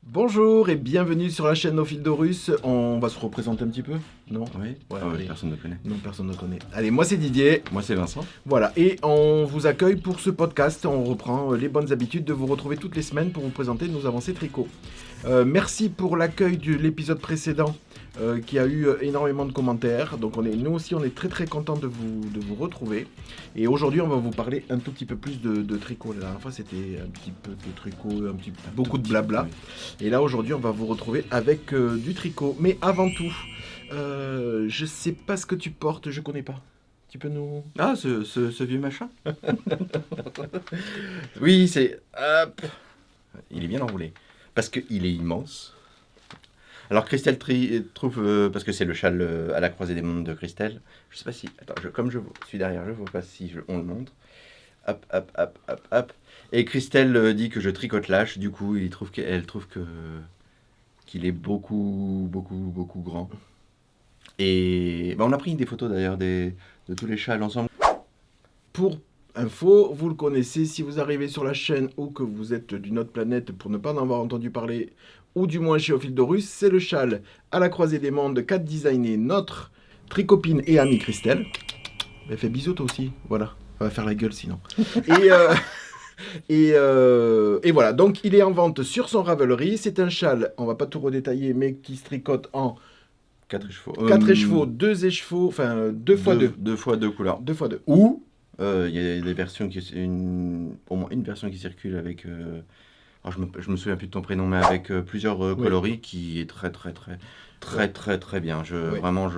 Bonjour et bienvenue sur la chaîne Au Fil d'Horus. On va se représenter un petit peu? Non? Oui, Ouais, ah ouais, allez. personne ne connaît. Non, personne ne connaît. Allez, moi c'est Didier. Moi, c'est Vincent. Voilà, et on vous accueille pour ce podcast. On reprend les bonnes habitudes de vous retrouver toutes les semaines pour vous présenter nos avancées tricot. Merci pour l'accueil de l'épisode précédent qui a eu énormément de commentaires. Donc nous aussi on est très très contents de vous retrouver. Et aujourd'hui on va vous parler un tout petit peu plus de tricot. La dernière fois c'était un petit peu de tricot, beaucoup de blabla. Oui. Et là aujourd'hui on va vous retrouver avec du tricot. Mais avant tout, je sais pas ce que tu portes, je connais pas. Tu peux nous... Ah, ce vieux machin. Oui, c'est... Hop. Il est bien enroulé. Parce qu'il est immense. Alors, Christelle trouve... parce que c'est le châle à la croisée des mondes de Christelle. Je sais pas si... Attends, comme je suis derrière, je vois pas si on le montre. Hop, hop, hop, hop, hop. Et Christelle dit que je tricote lâche. Du coup, elle trouve qu'il est beaucoup, beaucoup, beaucoup grand. Et on a pris des photos d'ailleurs de tous les châles ensemble. Pour info, vous le connaissez, si vous arrivez sur la chaîne ou que vous êtes d'une autre planète pour ne pas en avoir entendu parler, ou du moins chez Au Fil d'Horus, c'est le châle à la croisée des mondes qu'a designé notre tricopine et amie Christelle. Elle fait bisous toi aussi, voilà. On va faire la gueule sinon. Et, et voilà, donc il est en vente sur son Ravelry. C'est un châle, on va pas tout redétailler, mais qui se tricote en 4 écheveaux. 4 écheveaux, 2 écheveaux, enfin 2 x 2. 2 fois 2 couleurs. 2 x 2. Ou, il y a des versions au moins une version qui circule avec... alors je me souviens plus de ton prénom, mais avec plusieurs coloris qui est très très très très très très bien. Oui. Vraiment,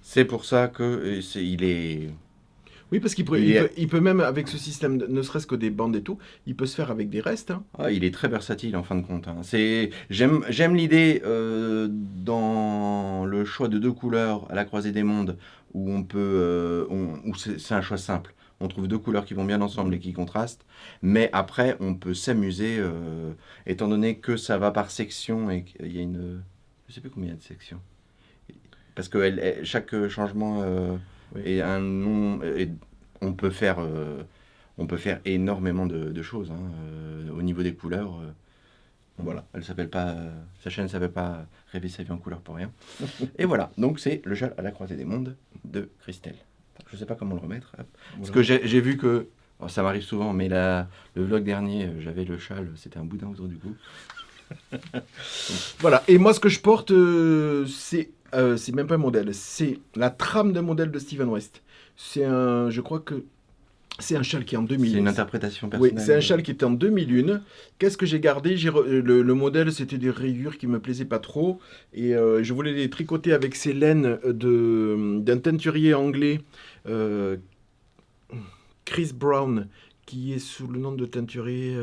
c'est pour ça que il est... Oui, parce il peut même, avec ce système, ne serait-ce que des bandes et tout, il peut se faire avec des restes. Hein. Ah, il est très versatile en fin de compte. Hein. J'aime l'idée dans le choix de 2 couleurs à la croisée des mondes où où c'est un choix simple. On trouve 2 couleurs qui vont bien ensemble et qui contrastent. Mais après, on peut s'amuser, étant donné que ça va par section et qu'il y a une... Je sais plus combien il y a de sections. Parce que chaque changement Oui. est un nom... on peut faire énormément de choses hein, au niveau des couleurs. Voilà, sa chaîne ne s'appelle pas Rêver sa vie en couleur pour rien. Et voilà, donc c'est le châle à la croisée des mondes de Christelle. Je ne sais pas comment le remettre. Hop. Parce que j'ai vu que, ça m'arrive souvent, mais le vlog dernier, j'avais le châle, c'était un boudin autour du cou. Voilà, et moi ce que je porte, c'est même pas un modèle, c'est la trame d'un modèle de Steven West. Je crois que c'est un châle qui est en 2000. C'est une interprétation Oui, personnelle. c'est un châle qui était en 2001. Qu'est-ce que j'ai gardé? Le modèle, c'était des rayures qui me plaisaient pas trop. Et je voulais les tricoter avec ces laines d'un teinturier anglais, euh, Chris Brown, qui est sous le nom de teinturier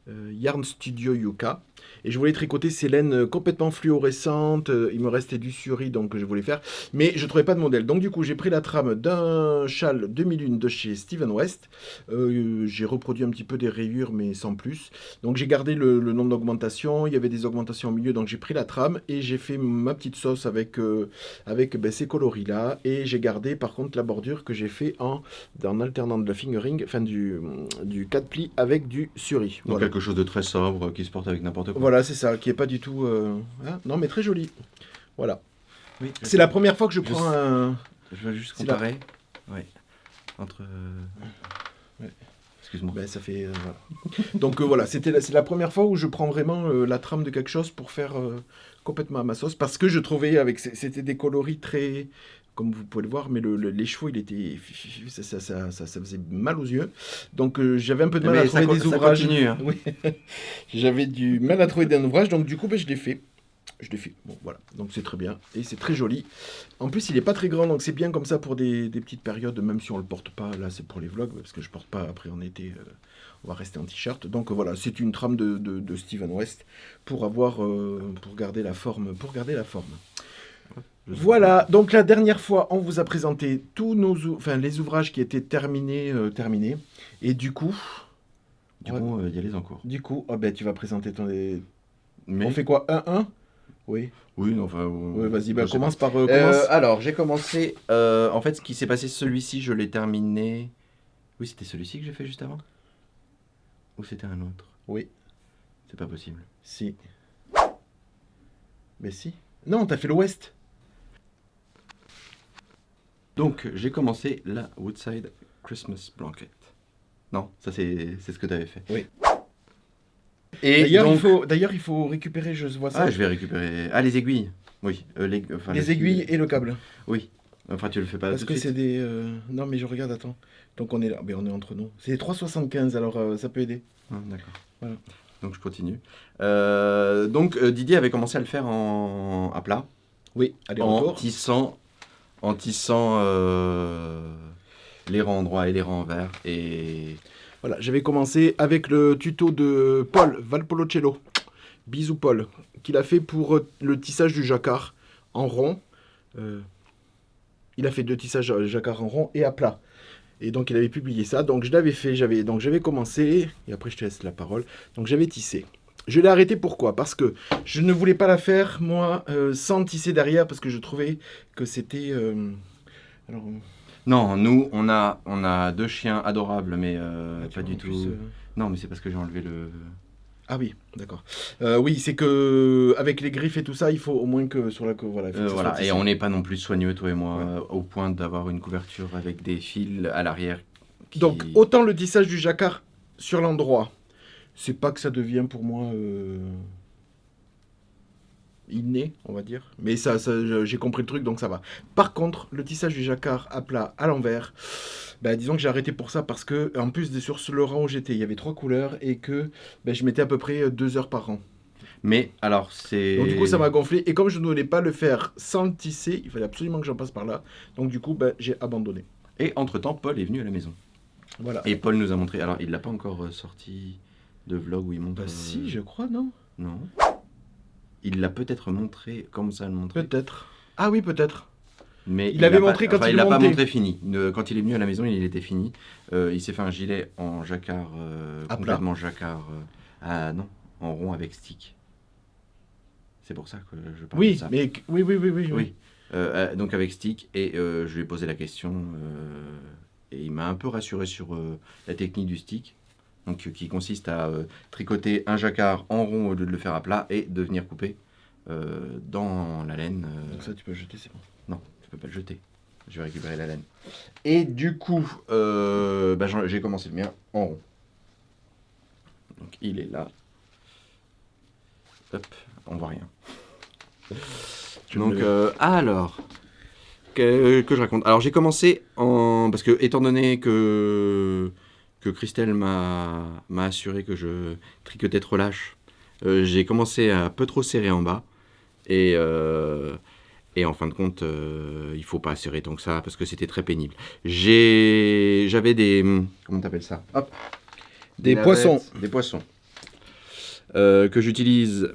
Yarn Studio Yuka. Et je voulais tricoter ces laines complètement fluorescentes. Il me restait du suri, donc je voulais faire. Mais je ne trouvais pas de modèle. Donc du coup, j'ai pris la trame d'un châle 2001 de chez Steven West. J'ai reproduit un petit peu des rayures, mais sans plus. Donc j'ai gardé le nombre d'augmentations. Il y avait des augmentations au milieu, donc j'ai pris la trame et j'ai fait ma petite sauce avec ces coloris-là. Et j'ai gardé par contre la bordure que j'ai fait en alternant de la fingering, enfin du 4 plis avec du suri. Donc Voilà. quelque chose de très sobre, qui se porte avec n'importe quoi. Voilà, c'est ça, qui est pas du tout... hein, non, mais très joli. Voilà. Oui, C'est la première fois que je prends Juste- un... Je vais juste C'est comparer. Ouais. Entre... Ouais. Excuse-moi. Ben, ça fait... voilà. Donc voilà, c'est la première fois où je prends vraiment la trame de quelque chose pour faire complètement à ma sauce. Parce que je trouvais, c'était des coloris très... Comme vous pouvez le voir, mais les chevaux, il était... Ça faisait mal aux yeux. Donc j'avais un peu de mal à trouver des ouvrages. Continue, hein. Oui. J'avais du mal à trouver des ouvrages, donc du coup, ben, je l'ai fait. Bon, voilà. Donc c'est très bien. Et c'est très joli. En plus, il est pas très grand, donc c'est bien comme ça pour des petites périodes, même si on le porte pas. Là, c'est pour les vlogs, parce que je porte pas après en été. On va rester en t-shirt. Donc voilà, c'est une trame de Steven West pour garder la forme. Pour garder la forme. Voilà, donc la dernière fois, on vous a présenté tous les ouvrages qui étaient terminés. Et du coup, Du coup, il y a les encours. oh ben, tu vas présenter ton... Mais... On fait quoi? 1-1? Oui. Oui, non, enfin... Ouais, vas-y, bah, je sais commence pas. par... commence. Alors, j'ai commencé... en fait, ce qui s'est passé, celui-ci, je l'ai terminé... Oui, c'était celui-ci que j'ai fait juste avant? Ou c'était un autre? Oui. C'est pas possible. Si. Mais si. Non, t'as fait l'ouest. Donc, j'ai commencé la Woodside Christmas Blanket. Non, ça c'est ce que tu avais fait. Oui. Et D'ailleurs, il faut récupérer, je vois ça. Ah, je vais récupérer. Ah, les aiguilles. Oui. Les aiguilles et le câble. Oui. Enfin, tu le fais pas Parce tout que de c'est suite. des. Non, mais je regarde, attends. Donc on est là, mais on est entre nous. C'est des 3,75, alors ça peut aider. Ah, d'accord. Voilà. Donc, je continue. Donc, Didier avait commencé à le faire à plat. Oui, allez, En retour. tissant les rangs droits et les rangs verts. Et Voilà, j'avais commencé avec le tuto de Paul Valpolocello. Bisous Paul, qu'il a fait pour le tissage du jacquard en rond. Il a fait 2 tissages jacquard en rond et à plat. Et donc il avait publié ça. Donc je l'avais fait, j'avais commencé. Et après je te laisse la parole. Donc j'avais tissé. Je l'ai arrêté pourquoi? Parce que je ne voulais pas la faire, moi, sans tisser derrière, parce que je trouvais que c'était... alors, non, nous, on a 2 chiens adorables, mais pas du en tout. plus, Non, mais c'est parce que j'ai enlevé le. Ah oui, d'accord. Oui, c'est que avec les griffes et tout ça, il faut au moins que sur la voilà. Il faut que ça soit Voilà, tissé. et on n'est pas non plus soigneux, toi et moi, Ouais. au point d'avoir une couverture avec des fils à l'arrière. Donc autant le tissage du jacquard sur l'endroit, c'est pas que ça devient pour moi inné, on va dire. Mais j'ai compris le truc, donc ça va. Par contre, le tissage du jacquard à plat, à l'envers, bah, disons que j'ai arrêté pour ça parce que, en plus, sur le rang où j'étais, il y avait 3 couleurs et que bah, je mettais à peu près 2 heures par rang. Mais alors, c'est. Donc du coup, ça m'a gonflé. Et comme je ne voulais pas le faire sans le tisser, il fallait absolument que j'en passe par là. Donc du coup, bah, j'ai abandonné. Et entre-temps, Paul est venu à la maison. Voilà. Et Paul nous a montré. Alors, il l'a pas encore sorti de vlog où il montre. Bah si, je crois, non? Non. Il l'a peut-être montré comme ça le montrer. Peut-être. Ah oui, peut-être. Mais Il avait l'a montré quand il il l'a pas montait. montré fini. Quand il est venu à la maison, il était fini. Il s'est fait un gilet en jacquard, À complètement jacquard. Non, en rond avec stick. C'est pour ça que je parle de Oui, ça. mais oui. Oui. Donc avec stick, et je lui ai posé la question, et il m'a un peu rassuré sur la technique du stick, donc qui consiste à tricoter un jacquard en rond au lieu de le faire à plat et de venir couper dans la laine. Donc ça, tu peux jeter, c'est bon. Non, tu peux pas le jeter. Je vais récupérer la laine. Et du coup, j'ai commencé le mien en rond. Donc il est là. Hop, on voit rien. Donc, alors, que je raconte. Alors, j'ai commencé parce que, étant donné que Christelle m'a assuré que je tricotais trop lâche, j'ai commencé à peu trop serrer en bas. Et en fin de compte, il faut pas serrer tant que ça parce que c'était très pénible. J'avais des. Comment t'appelles ça? Hop. Des navettes, poissons. Des poissons. Que j'utilisais,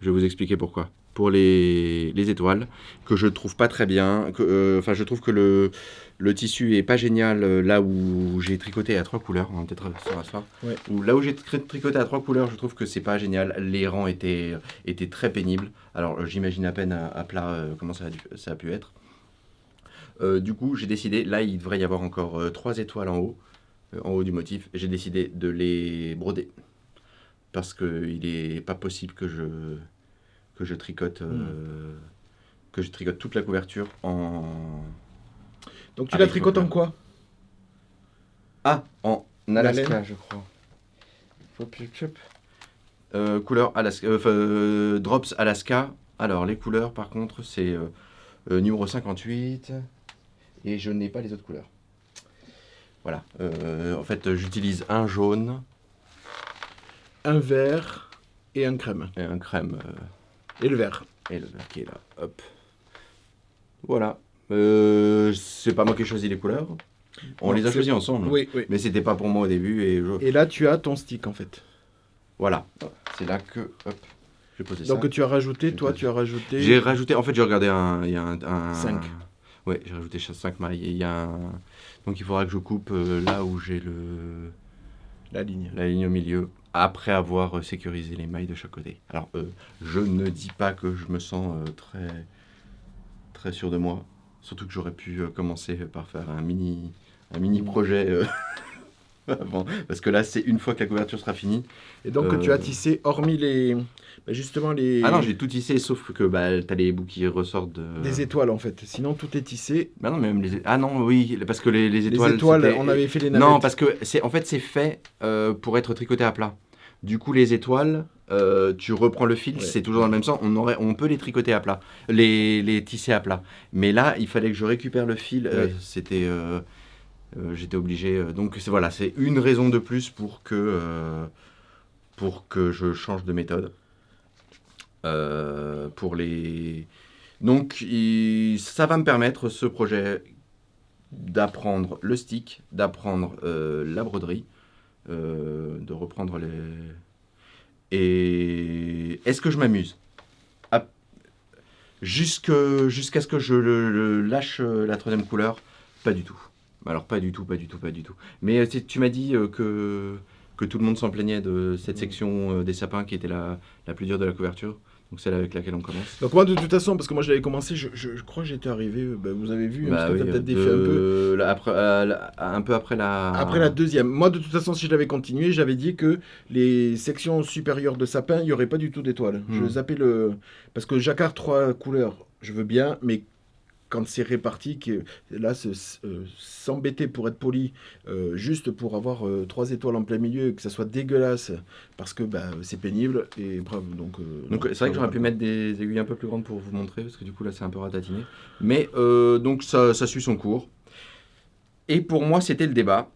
je vais vous expliquer pourquoi, pour les étoiles, que je trouve pas très bien, je trouve que le tissu est pas génial là où j'ai tricoté à 3 couleurs, on va peut-être sur ça, Ouais. ou là où j'ai tricoté à 3 couleurs, je trouve que c'est pas génial, les rangs étaient très pénibles, alors j'imagine à peine à plat comment ça a pu être. Du coup j'ai décidé, là il devrait y avoir encore 3 étoiles en haut du motif, j'ai décidé de les broder. Parce qu'il n'est pas possible que je tricote toute la couverture en. Donc tu la avec tricotes en recours. quoi? Ah, en La Alaska, laine. je crois. Couleur Alaska, Drops Alaska. Alors les couleurs, par contre, c'est numéro 58 et je n'ai pas les autres couleurs. Voilà. En fait, j'utilise un jaune Un vert et un crème. et un crème. Et le vert. Et le vert qui est là, hop. Voilà. C'est pas moi qui ai choisi les couleurs. On Non, les a c'est- choisis ensemble. Oui, oui. Mais c'était pas pour moi au début. Et là, tu as ton stick en fait. Voilà. C'est là que. Hop. J'ai posé Donc ça. tu as rajouté, J'ai toi, posé- tu as rajouté. J'ai rajouté. En fait, j'ai regardé il y a un. 5. Ouais, j'ai rajouté 5 mailles. Et il y a donc il faudra que je coupe là où j'ai La ligne. la ligne au milieu. Après avoir sécurisé les mailles de chaque côté. Alors, je ne dis pas que je me sens très, très sûr de moi. Surtout que j'aurais pu commencer par faire un mini projet avant, parce que là, c'est une fois que la couverture sera finie. Et donc, tu as tissé, hormis justement les... Ah non, j'ai tout tissé, sauf que t'as les bouts qui ressortent de... Des étoiles, en fait. Sinon, tout est tissé. Bah non, même les... Ah non, oui, parce que les étoiles... Les étoiles, c'était- on avait fait les navettes. Non, parce que en fait, c'est fait pour être tricoté à plat. Du coup, les étoiles, tu reprends le fil, Ouais. c'est toujours dans le même sens. On peut les tricoter à plat, les tisser à plat. Mais là, il fallait que je récupère le fil. Ouais. J'étais obligé. Donc voilà, c'est une raison de plus pour que je change de méthode. Pour les... Donc, ça va me permettre, ce projet, d'apprendre le stick, d'apprendre la broderie, de reprendre les... Et est-ce que je m'amuse? Ah, jusqu'à ce que je lâche la troisième couleur? Pas du tout. Alors pas du tout. Mais tu m'as dit que tout le monde s'en plaignait de cette section des sapins qui était la plus dure de la couverture. Donc celle avec laquelle on commence. Donc moi, de toute façon, parce que moi, je l'avais commencé, je crois que j'étais arrivé... vous avez vu, parce que t'as peut-être défait un peu. Un peu après la... Après la deuxième. Moi, de toute façon, si je l'avais continué, j'avais dit que les sections supérieures de sapin, il n'y aurait pas du tout d'étoiles. Je zappais le... Parce que jacquard 3 couleurs, je veux bien, mais quand c'est réparti, là, s'embêter pour être poli, juste pour avoir 3 étoiles en plein milieu, et que ça soit dégueulasse, parce que c'est pénible, et bravo. Donc c'est vrai que j'aurais pu mettre des aiguilles un peu plus grandes pour vous montrer, parce que du coup, là, c'est un peu ratatiné. Mais donc, ça suit son cours. Et pour moi, c'était le débat,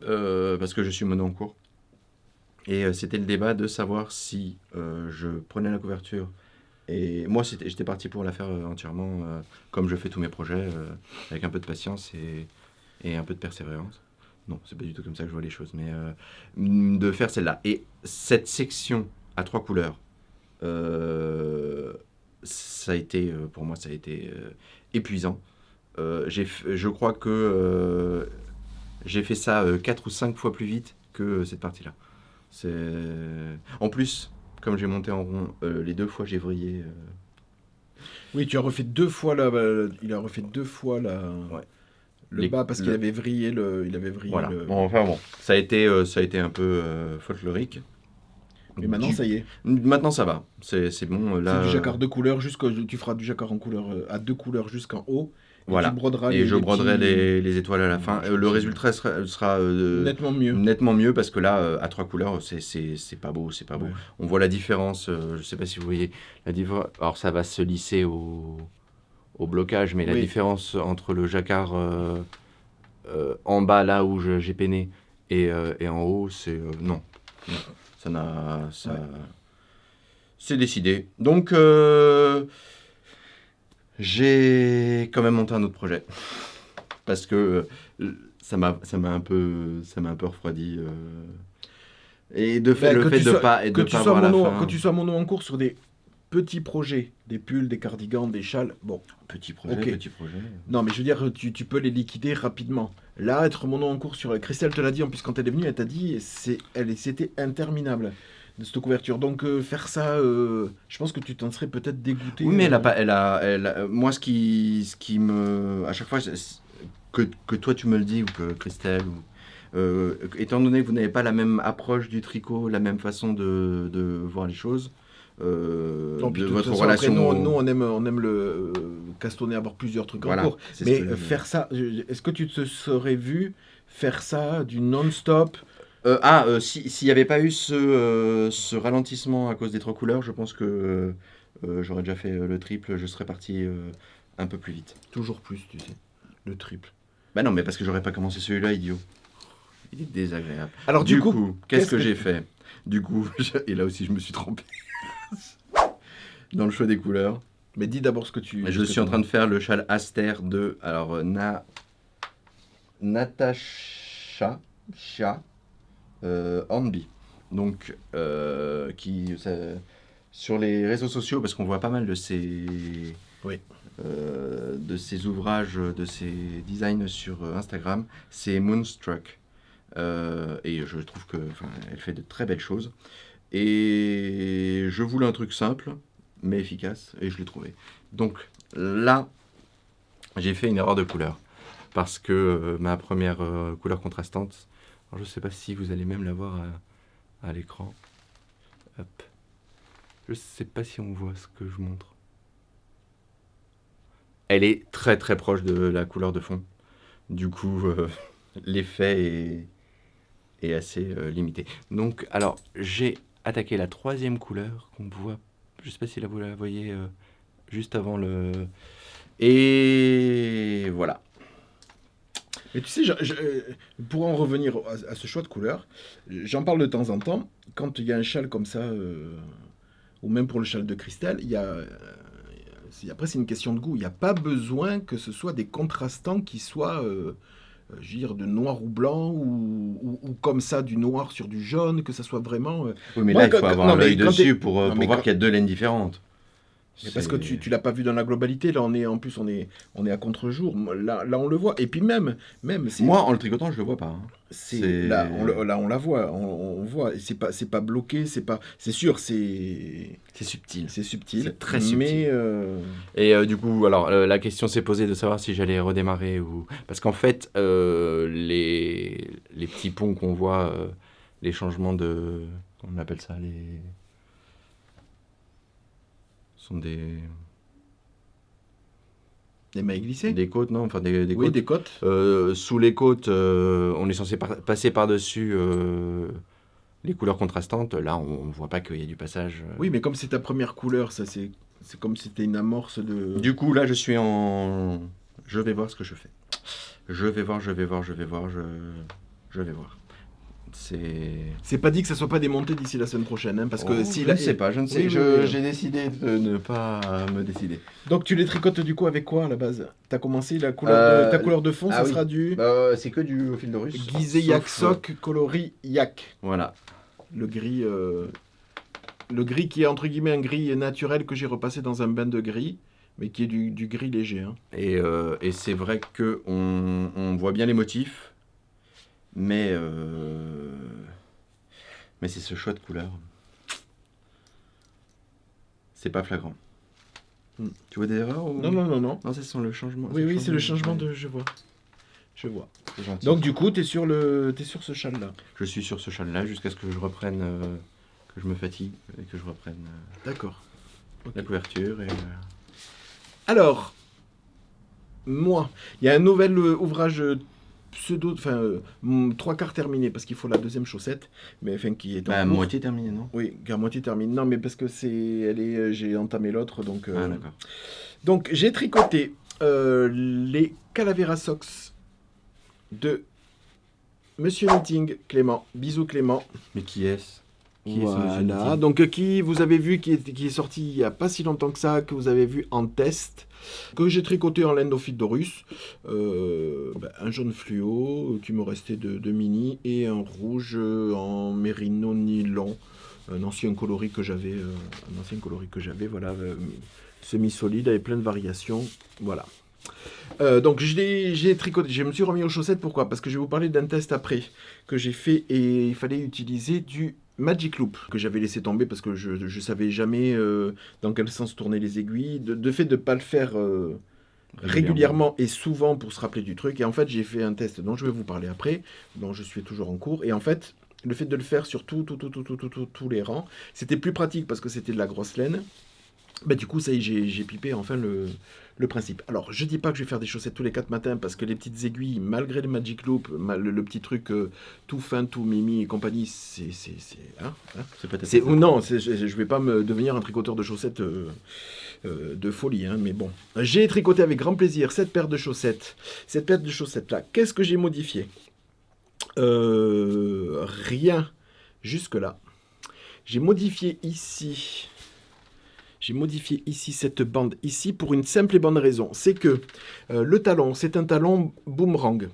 parce que je suis mono en cours. Et c'était le débat de savoir si je prenais la couverture. Et moi, j'étais parti pour la faire entièrement, comme je fais tous mes projets, avec un peu de patience et un peu de persévérance. Non, c'est pas du tout comme ça que je vois les choses, mais de faire celle-là. Et cette section à 3 couleurs, ça a été, pour moi, ça a été épuisant. Je crois que j'ai fait ça 4 ou 5 fois plus vite que cette partie-là. En plus, comme j'ai monté en rond, les 2 fois j'ai vrillé. Oui, tu as refait 2 fois il a refait 2 fois Ouais. le bas parce qu'il avait vrillé Voilà. Enfin bon, ça a été un peu folklorique. Mais maintenant, ça y est. Maintenant, ça va. C'est bon. Là, c'est du jacquard 2 couleurs, tu feras du jacquard en couleur, à 2 couleurs jusqu'en haut. Voilà. Tu broderas et je broderai les étoiles à la fin. Le résultat sera nettement mieux parce que là, à 3 couleurs, c'est pas beau. C'est pas beau. Ouais. On voit la différence. Je sais pas si vous voyez la différence. Alors, ça va se lisser au blocage, mais la différence entre le jacquard en bas, là où j'ai peiné, et en haut, c'est... non. Ça n'a... C'est décidé. Donc... j'ai quand même monté un autre projet parce que ça m'a un peu refroidi et le fait de pas voir la fin. Que tu sois mono en cours sur des petits projets, des pulls, des cardigans, des châles, bon. Petit projet. Non, mais je veux dire, tu peux les liquider rapidement. Là, être mono en cours sur... Christelle te l'a dit, en plus, quand elle est venue, elle t'a dit, c'était interminable de cette couverture. Donc, faire ça, je pense que tu t'en serais peut-être dégoûté. Oui, mais moi, ce qui me... À chaque fois, que toi, tu me le dis, ou que Christelle, étant donné que vous n'avez pas la même approche du tricot, la même façon de voir les choses, de votre façon, relation... Après, nous, on aime le castonner, avoir plusieurs trucs en cours. Mais faire ça, est-ce que tu te serais vu faire ça du non-stop? S'il n'y avait pas eu ce ralentissement à cause des 3 couleurs, je pense que j'aurais déjà fait le triple, je serais parti un peu plus vite. Toujours plus, tu sais, le triple. Bah non, mais parce que j'aurais pas commencé celui-là, idiot. Il est désagréable. Alors du coup, qu'est-ce que j'ai fait? Du coup, et là aussi je me suis trompé dans le choix des couleurs. Mais dis d'abord ce que tu... Je suis en train de faire le châle Aster de Natasha Hornby. Donc, sur les réseaux sociaux, parce qu'on voit pas mal de ces ouvrages, de ces designs sur Instagram, c'est Moonstruck. Et je trouve elle fait de très belles choses. Et je voulais un truc simple, mais efficace, et je l'ai trouvé. Donc là, j'ai fait une erreur de couleur. Parce que ma première couleur contrastante, Alors, je sais pas si vous allez même la voir à l'écran. Hop. Je sais pas si on voit ce que je montre. Elle est très très proche de la couleur de fond. Du coup, l'effet est assez limité. Donc, alors, j'ai attaqué la troisième couleur qu'on voit. Je sais pas si là vous la voyez juste avant le. Et voilà. Mais tu sais, pour en revenir à ce choix de couleur, j'en parle de temps en temps. Quand il y a un châle comme ça, ou même pour le châle de Christelle, après c'est une question de goût. Il n'y a pas besoin que ce soit des contrastants qui soient, je veux dire, de noir ou blanc, ou comme ça, du noir sur du jaune, que ça soit vraiment... Oui, mais Moi, là, il faut avoir l'œil dessus pour Non, mais voir qu'il y a deux laines différentes. Mais parce que tu l'as pas vu dans la globalité, là on est à contre-jour, là on le voit. Et puis même c'est, Moi, en le tricotant, je le vois pas. Hein. là on la voit, on voit. Et c'est pas bloqué, c'est sûr, c'est subtil. C'est subtil, c'est très subtil. Mais Et du coup, alors la question s'est posée de savoir si j'allais redémarrer ou parce qu'en fait, les petits ponts qu'on voit, les changements de, comment on appelle ça, sont des mailles glissées. Des côtes, non, enfin des oui, côtes. des côtes. Sous les côtes, on est censé passer par-dessus les couleurs contrastantes. Là, on voit pas qu'il y a du passage. Oui, mais comme c'est ta première couleur, ça c'est comme si c'était une amorce de... Du coup, là, je suis en... Je vais voir ce que je fais. Je vais voir. C'est pas dit que ça soit pas démonté d'ici la semaine prochaine, hein, parce que je ne sais pas, je ne sais. Oui. J'ai décidé de ne pas me décider. Donc tu les tricotes du coup avec quoi à la base? T'as commencé ta couleur de fond, ça sera du... c'est que du au fil de russe. Guisé yak sock coloris yak. Voilà. Le gris qui est entre guillemets un gris naturel que j'ai repassé dans un bain de gris, mais qui est du gris léger. Hein. Et c'est vrai que on voit bien les motifs. Mais c'est ce choix de couleur. C'est pas flagrant. Tu vois des erreurs ou... Non. Non, c'est sans le changement. Oui, c'est le changement de... Je vois. C'est gentil. Donc du coup, t'es sur ce châle-là. Je suis sur ce châle-là jusqu'à ce que je reprenne, que je me fatigue et que je reprenne D'accord. la couverture. Alors, moi, il y a un nouvel ouvrage... trois quarts terminé parce qu'il faut la deuxième chaussette, mais enfin qui est à moitié terminée, non? Oui, à moitié terminée. Non, mais parce que j'ai entamé l'autre, donc. D'accord. Donc j'ai tricoté les Calavera Socks de Monsieur Knitting Clément. Bisous Clément. Mais qui est-ce? Voilà, donc qui vous avez vu qui est sorti il n'y a pas si longtemps que ça, que vous avez vu en test, que j'ai tricoté en laine d'Ophidorusse, un jaune fluo qui me restait de mini et un rouge en mérino nylon, un ancien coloris que j'avais, voilà, semi-solide avec plein de variations, voilà. Donc j'ai tricoté, je me suis remis aux chaussettes, pourquoi? Parce que je vais vous parler d'un test après que j'ai fait et il fallait utiliser du Magic Loop que j'avais laissé tomber parce que je savais jamais dans quel sens tourner les aiguilles, de fait de ne pas le faire régulièrement et souvent pour se rappeler du truc, et en fait j'ai fait un test dont je vais vous parler après, dont je suis toujours en cours, et en fait le fait de le faire sur tous les rangs, c'était plus pratique parce que c'était de la grosse laine. Du coup, ça y est, j'ai pipé enfin le principe. Alors, je dis pas que je vais faire des chaussettes tous les 4 matins parce que les petites aiguilles, malgré le Magic Loop, le petit truc tout fin, tout mimi et compagnie, c'est peut-être... Non, je vais pas me devenir un tricoteur de chaussettes de folie, hein, mais bon. J'ai tricoté avec grand plaisir cette paire de chaussettes. Cette paire de chaussettes-là, qu'est-ce que j'ai modifié? Rien jusque-là. J'ai modifié ici cette bande ici pour une simple et bonne raison. C'est que le talon, c'est un talon boomerang.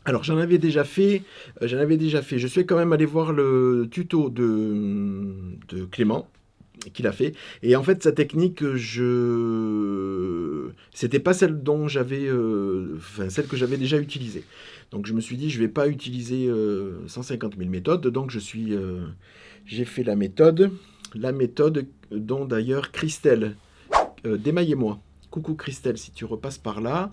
Alors j'en avais déjà fait. Je suis quand même allé voir le tuto de Clément qu'il a fait. Et en fait, sa technique, c'était pas celle dont j'avais, celle que j'avais déjà utilisée. Donc je me suis dit, je vais pas utiliser 150 000 méthodes. Donc j'ai fait la méthode dont d'ailleurs Christelle, démaillez-moi, coucou Christelle si tu repasses par là,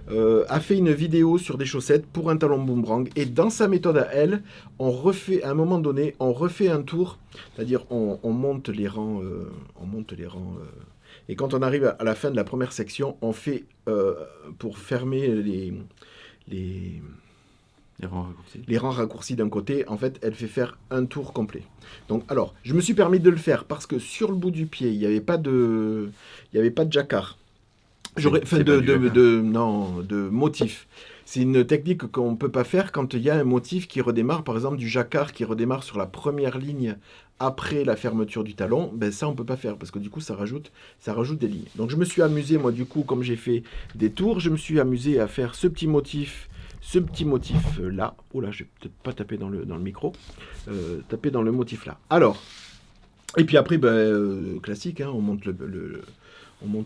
a fait une vidéo sur des chaussettes pour un talon boomerang. Et dans sa méthode à elle, on refait, à un moment donné, on refait un tour, c'est-à-dire on monte les rangs, et quand on arrive à la fin de la première section, on fait, pour fermer les, les rangs raccourcis d'un côté, en fait, elle fait faire un tour complet. Donc, alors, je me suis permis de le faire parce que sur le bout du pied, il n'y avait pas de jacquard. De motif. C'est une technique qu'on ne peut pas faire quand il y a un motif qui redémarre, par exemple du jacquard qui redémarre sur la première ligne après la fermeture du talon. Ben ça, on ne peut pas faire parce que du coup, ça rajoute des lignes. Donc, je me suis amusé, moi, du coup, comme j'ai fait des tours, je me suis amusé à faire ce petit motif là. Oh là, je vais peut-être pas taper dans le micro. Taper dans le motif là. Alors, et puis après, classique, hein, on monte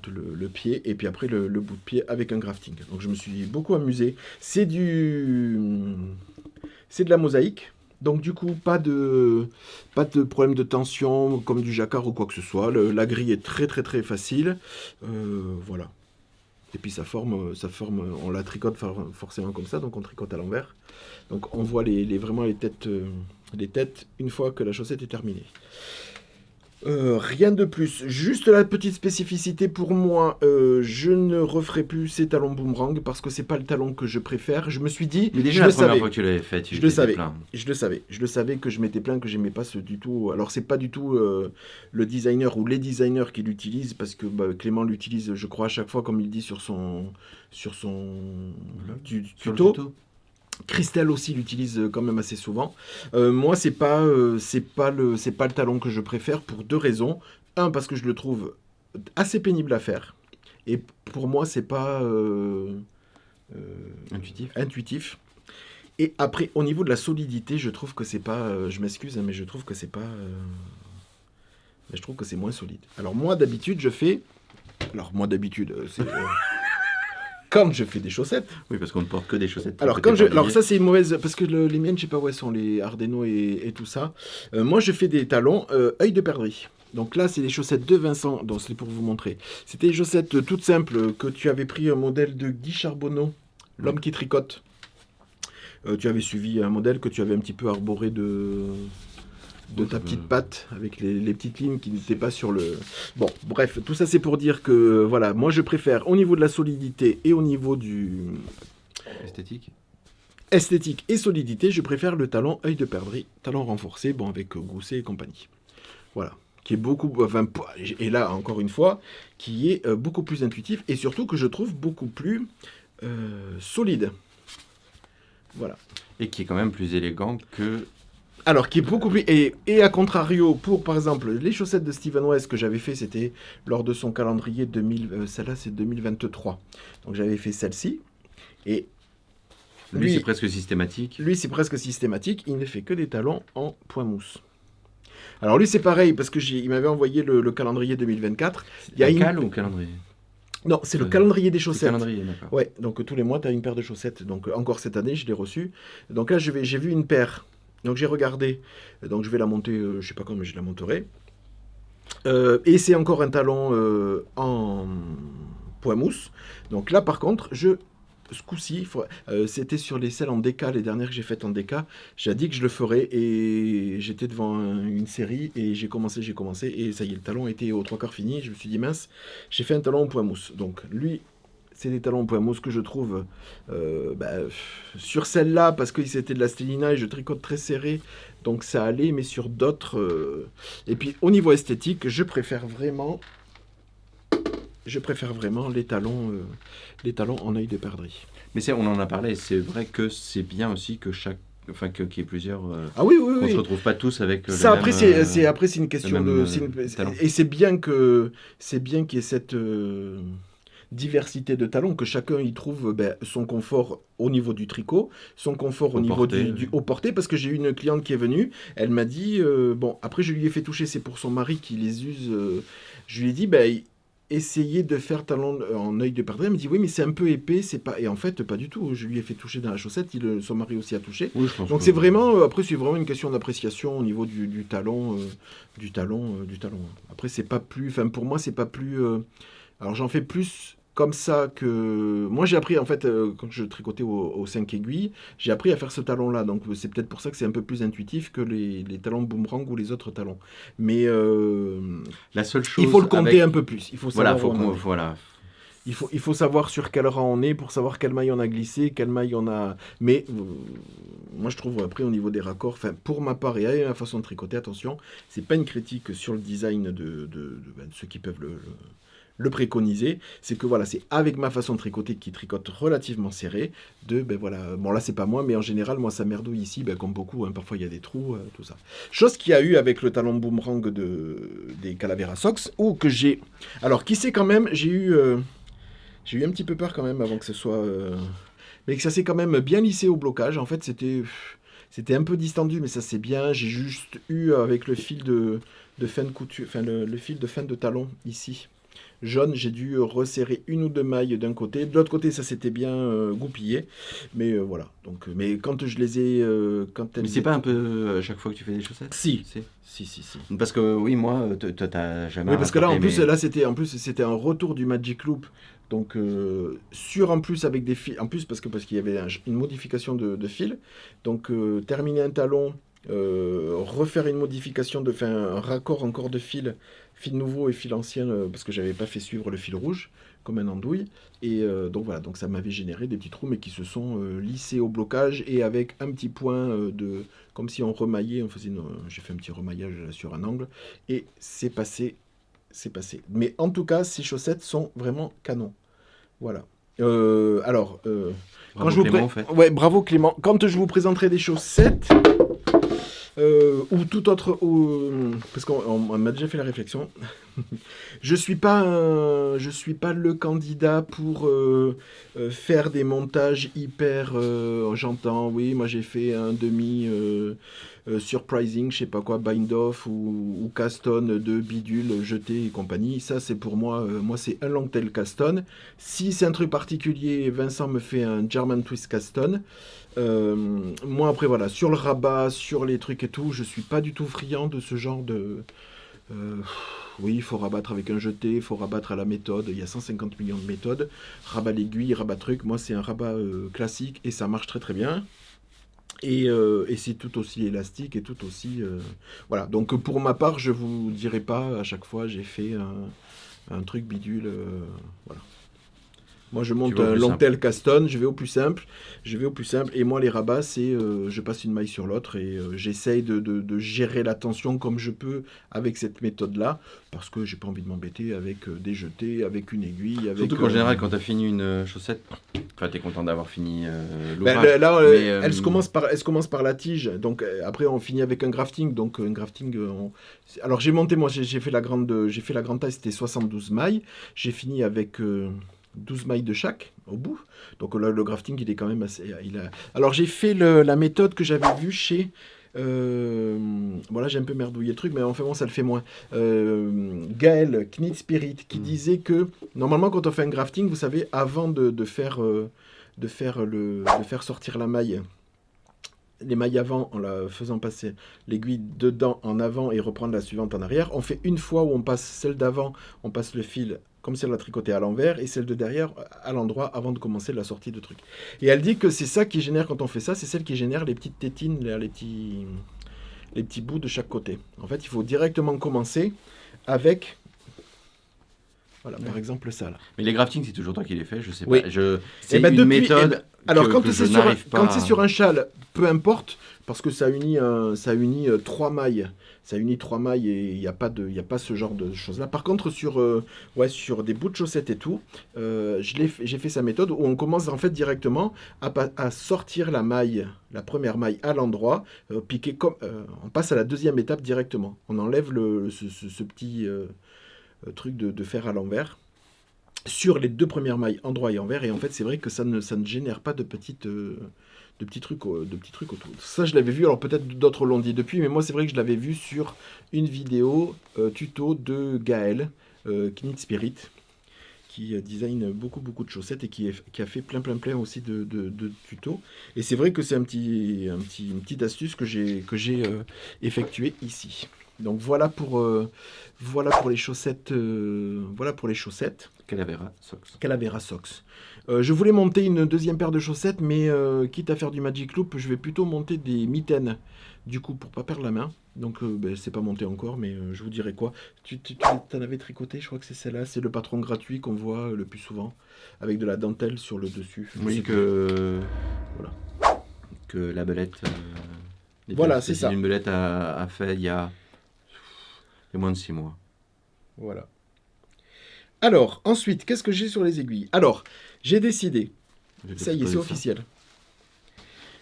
le pied et puis après le bout de pied avec un grafting. Donc je me suis beaucoup amusé. C'est de la mosaïque. Donc du coup, pas de problème de tension comme du jacquard ou quoi que ce soit. La grille est très très très facile. Voilà. Et puis ça forme, on la tricote forcément comme ça, donc on tricote à l'envers. Donc on voit vraiment les têtes une fois que la chaussette est terminée. Rien de plus, juste la petite spécificité pour moi, je ne referai plus ces talons boomerang parce que c'est pas le talon que je préfère. Je me suis dit, mais déjà la première fois que tu l'avais fait, je le savais que je m'étais plaint que j'aimais pas du tout. Alors c'est pas du tout le designer ou les designers qui l'utilisent parce que Clément l'utilise, je crois à chaque fois comme il dit sur son tuto. Christelle aussi l'utilise quand même assez souvent. Moi, c'est pas le talon que je préfère pour deux raisons. Un, parce que je le trouve assez pénible à faire. Et pour moi, c'est pas intuitif. Et après, au niveau de la solidité, je trouve que c'est pas... je m'excuse, hein, mais je trouve que c'est pas... je trouve que c'est moins solide. Alors moi, d'habitude, c'est... quand je fais des chaussettes. Oui, parce qu'on ne porte que des chaussettes. Alors ça c'est une mauvaise parce que les miennes, je sais pas où elles sont, les Ardeno et tout ça. Moi, je fais des talons œil de perdrix. Donc là, c'est les chaussettes de Vincent. Donc c'est pour vous montrer. C'était des chaussettes toutes simples que tu avais pris un modèle de Guy Charbonneau, l'homme qui tricote. Tu avais suivi un modèle que tu avais un petit peu arboré de ta petite patte avec les petites lignes qui n'étaient pas sur le... Bon, bref, tout ça c'est pour dire que, voilà, moi je préfère au niveau de la solidité et au niveau du... Esthétique et solidité, je préfère le talon œil de perdrix, talon renforcé, bon, avec gousset et compagnie. Voilà, qui est beaucoup... Enfin, et là, encore une fois, qui est beaucoup plus intuitif et surtout que je trouve beaucoup plus solide. Voilà. Et qui est quand même plus élégant que... Alors, qui est beaucoup plus... Et à contrario, pour, par exemple, les chaussettes de Steven West que j'avais fait, c'était lors de son calendrier 2000... celle-là, c'est 2023. Donc, j'avais fait celle-ci. Et lui, c'est presque systématique. Lui, c'est presque systématique. Il ne fait que des talons en point mousse. Alors, lui, c'est pareil, parce que il m'avait envoyé le calendrier 2024. Il y a une... ou calendrier? Non, c'est le calendrier des chaussettes. Le calendrier, d'accord. Ouais, donc tous les mois, tu as une paire de chaussettes. Donc, encore cette année, je l'ai reçue. Donc là, j'ai vu une paire. Donc j'ai regardé, donc je vais la monter, je ne sais pas quand, mais je la monterai. Et c'est encore un talon en point mousse. Donc là par contre, ce coup-ci, c'était sur les celles en DK, les dernières que j'ai faites en DK, j'ai dit que je le ferais et j'étais devant une série et j'ai commencé et ça y est, le talon était aux 3/4 fini. Je me suis dit mince, j'ai fait un talon en point mousse. Donc lui... C'est des talons en point mousse que je trouve sur celle-là, parce que c'était de la stélina et je tricote très serré, donc ça allait, mais sur d'autres... Et puis au niveau esthétique, je préfère vraiment les talons en œil de perdrix. Mais on en a parlé, c'est vrai que c'est bien aussi que qu'il y ait plusieurs... Ah oui. On ne se retrouve pas tous avec ça, après, c'est une question de... Et c'est bien qu'il y ait cette... diversité de talons, que chacun y trouve son confort au niveau du tricot, son confort au niveau du haut porté, parce que j'ai eu une cliente qui est venue, elle m'a dit, après je lui ai fait toucher, c'est pour son mari qui les use, je lui ai dit, essayez de faire talon en œil de perdrix. Elle me dit, oui, mais c'est un peu épais, c'est pas... Et en fait, pas du tout, je lui ai fait toucher dans la chaussette, son mari aussi a touché. Oui, donc c'est vraiment, après c'est vraiment une question d'appréciation au niveau du talon, du talon. Après, c'est pas plus, enfin pour moi, c'est pas plus... alors j'en fais plus comme ça que... Moi, j'ai appris, en fait, quand je tricotais aux 5 aiguilles, j'ai appris à faire ce talon-là. Donc, c'est peut-être pour ça que c'est un peu plus intuitif que les talons boomerang ou les autres talons. Mais La seule chose il faut le compter avec... un peu plus. Il faut Voilà, savoir où on en est. voilà. Il faut savoir sur quel rang on est pour savoir quelle maille on a glissé, quelle maille on a... Mais moi je trouve après au niveau des raccords, enfin pour ma part et à ma façon de tricoter, attention, c'est pas une critique sur le design de ceux qui peuvent le préconiser, c'est que voilà, c'est avec ma façon de tricoter qui tricote relativement serré, voilà, bon là c'est pas moi, mais en général moi ça merdouille ici, comme beaucoup, hein, parfois il y a des trous, tout ça. Chose qu'il y a eu avec le talon boomerang des Calavera Socks, ou que j'ai... Alors qui sait quand même, j'ai eu un petit peu peur quand même avant que ce soit... Mais que ça s'est quand même bien lissé au blocage. En fait, c'était un peu distendu, mais ça c'est bien. J'ai juste eu avec le fil de fin de couture, enfin le fil de fin de talon ici. Jaune, j'ai dû resserrer une ou deux mailles d'un côté. De l'autre côté, ça s'était bien goupillé. Mais voilà. Donc, mais quand je les ai... Mais c'est pas un peu à chaque fois que tu fais des chaussettes? Si. Si. Si. Parce que oui, moi, t'as jamais... Oui, parce que là, c'était un retour du Magic Loop. Donc, en plus, avec des fils... En plus, parce qu'il y avait une modification de fil. Donc, terminer un talon, refaire une modification, un raccord encore de fil nouveau et fil ancien, parce que j'avais pas fait suivre le fil rouge, comme un andouille. Et donc voilà, donc ça m'avait généré des petits trous, mais qui se sont lissés au blocage, et avec un petit point comme si on remaillait, j'ai fait un petit remaillage sur un angle, et c'est passé. Mais en tout cas, ces chaussettes sont vraiment canon. Voilà. Alors, Bravo Clément, en fait. Ouais, bravo Clément. Quand je vous présenterai des chaussettes, ou tout autre, parce qu'on m'a déjà fait la réflexion, je suis pas le candidat pour faire des montages hyper. J'entends, oui, moi j'ai fait un demi surprising, je sais pas quoi, bind off ou caston de bidule jeté et compagnie. Ça c'est pour moi, c'est un long tail caston. Si c'est un truc particulier, Vincent me fait un German twist caston. Moi après voilà, sur le rabat, sur les trucs et tout, je suis pas du tout friand de ce genre de... oui, il faut rabattre avec un jeté, il faut rabattre à la méthode, il y a 150 millions de méthodes, rabat l'aiguille, rabat truc, moi c'est un rabat classique et ça marche très très bien. Et c'est tout aussi élastique et tout aussi... Voilà, donc pour ma part, je vous dirai pas à chaque fois j'ai fait un truc bidule, voilà. Moi, je monte un long tail caston, je vais au plus simple. Et moi, les rabats, c'est je passe une maille sur l'autre et j'essaye de gérer la tension comme je peux avec cette méthode-là, parce que j'ai pas envie de m'embêter avec des jetés, avec une aiguille. Surtout qu'en général, quand tu as fini une chaussette, tu es content d'avoir fini l'ouvrage. Là, elle se commence par la tige. Donc après, on finit avec un grafting. Donc un grafting. Alors j'ai monté, moi, j'ai fait la grande taille, c'était 72 mailles. J'ai fini avec 12 mailles de chaque au bout. Donc là, le grafting, il est quand même assez... Alors j'ai fait la méthode que j'avais vue chez... voilà, j'ai un peu merdouillé le truc, mais enfin bon, ça le fait moins. Gaël, Knit Spirit, qui disait que normalement, quand on fait un grafting, vous savez, avant de faire sortir la maille, les mailles avant, en la faisant passer l'aiguille dedans en avant et reprendre la suivante en arrière, on fait une fois où on passe celle d'avant, on passe le fil comme si elle l'a tricoté à l'envers, et celle de derrière à l'endroit avant de commencer la sortie de truc. Et elle dit que c'est ça qui génère, quand on fait ça, c'est celle qui génère les petites tétines, les petits bouts de chaque côté. En fait, il faut directement commencer avec... Voilà, par exemple ça là. Mais les graftings, c'est toujours toi qui les fais, je sais pas. Oui. C'est une méthode. Alors quand c'est sur un châle, peu importe, parce que ça unit trois mailles. Ça unit trois mailles et il n'y a pas ce genre de choses là. Par contre sur des bouts de chaussettes et tout, j'ai fait sa méthode où on commence en fait directement à sortir la maille, la première maille à l'endroit, piquer comme on passe à la deuxième étape directement. On enlève ce petit truc de fer à l'envers sur les deux premières mailles endroit et envers, et en fait c'est vrai que ça ne génère pas de petits trucs autour. Ça je l'avais vu, alors peut-être d'autres l'ont dit depuis, mais moi c'est vrai que je l'avais vu sur une vidéo tuto de Gaël, Knit Spirit, qui design beaucoup de chaussettes et qui a fait plein aussi de tutos. Et c'est vrai que c'est une petite astuce que j'ai effectuée ici. Donc voilà pour les chaussettes. Calavera Socks. Calavera Socks. Je voulais monter une deuxième paire de chaussettes, mais quitte à faire du Magic Loop, je vais plutôt monter des mitaines. Du coup, pour pas perdre la main. Donc, c'est pas monté encore, mais je vous dirai quoi. Tu t'en avais tricoté, je crois que c'est celle-là. C'est le patron gratuit qu'on voit le plus souvent, avec de la dentelle sur le dessus. Oui, Voilà. que la belette. Voilà, c'est ça. Une belette a fait il y a moins de 6 mois. Voilà. Alors, ensuite, qu'est-ce que j'ai sur les aiguilles? Alors, j'ai décidé, ça y est, c'est officiel.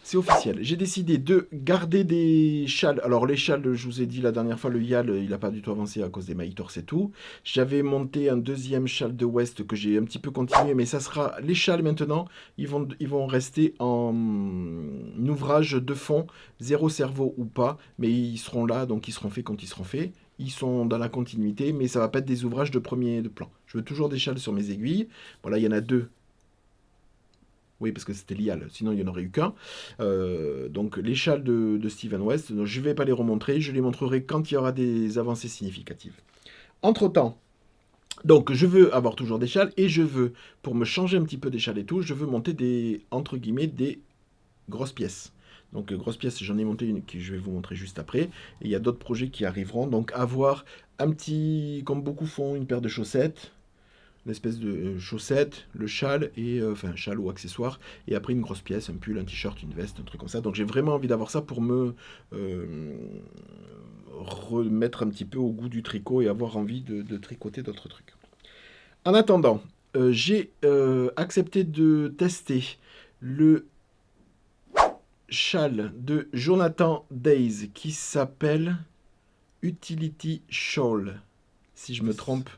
C'est officiel. J'ai décidé de garder des châles. Alors, les châles, je vous ai dit la dernière fois, le YAL, il n'a pas du tout avancé à cause des mailletors, c'est tout. J'avais monté un deuxième châle de West que j'ai un petit peu continué, mais ça sera... Les châles, maintenant, ils vont rester en ouvrage de fond, zéro cerveau ou pas, mais ils seront là, donc ils seront faits quand ils seront faits. Ils sont dans la continuité, mais ça va pas être des ouvrages de premier de plan. Je veux toujours des châles sur mes aiguilles. Voilà, il y en a 2. Oui, parce que c'était l'IAL, sinon il n'y en aurait eu qu'un. Donc les châles de Steven West, donc, je ne vais pas les remontrer, je les montrerai quand il y aura des avancées significatives. Entre-temps, donc je veux avoir toujours des châles, et je veux, pour me changer un petit peu des châles et tout, je veux monter des, entre guillemets, des grosses pièces. Donc grosses pièces, j'en ai monté une que je vais vous montrer juste après, et il y a d'autres projets qui arriveront, donc avoir un petit, comme beaucoup font, une paire de chaussettes, l'espèce de chaussette, le châle, et enfin châle ou accessoire, et après une grosse pièce, un pull, un t-shirt, une veste, un truc comme ça. Donc j'ai vraiment envie d'avoir ça pour me remettre un petit peu au goût du tricot et avoir envie de tricoter d'autres trucs. En attendant, j'ai accepté de tester le châle de Jonathan Days qui s'appelle Utility Shawl. Si je me trompe,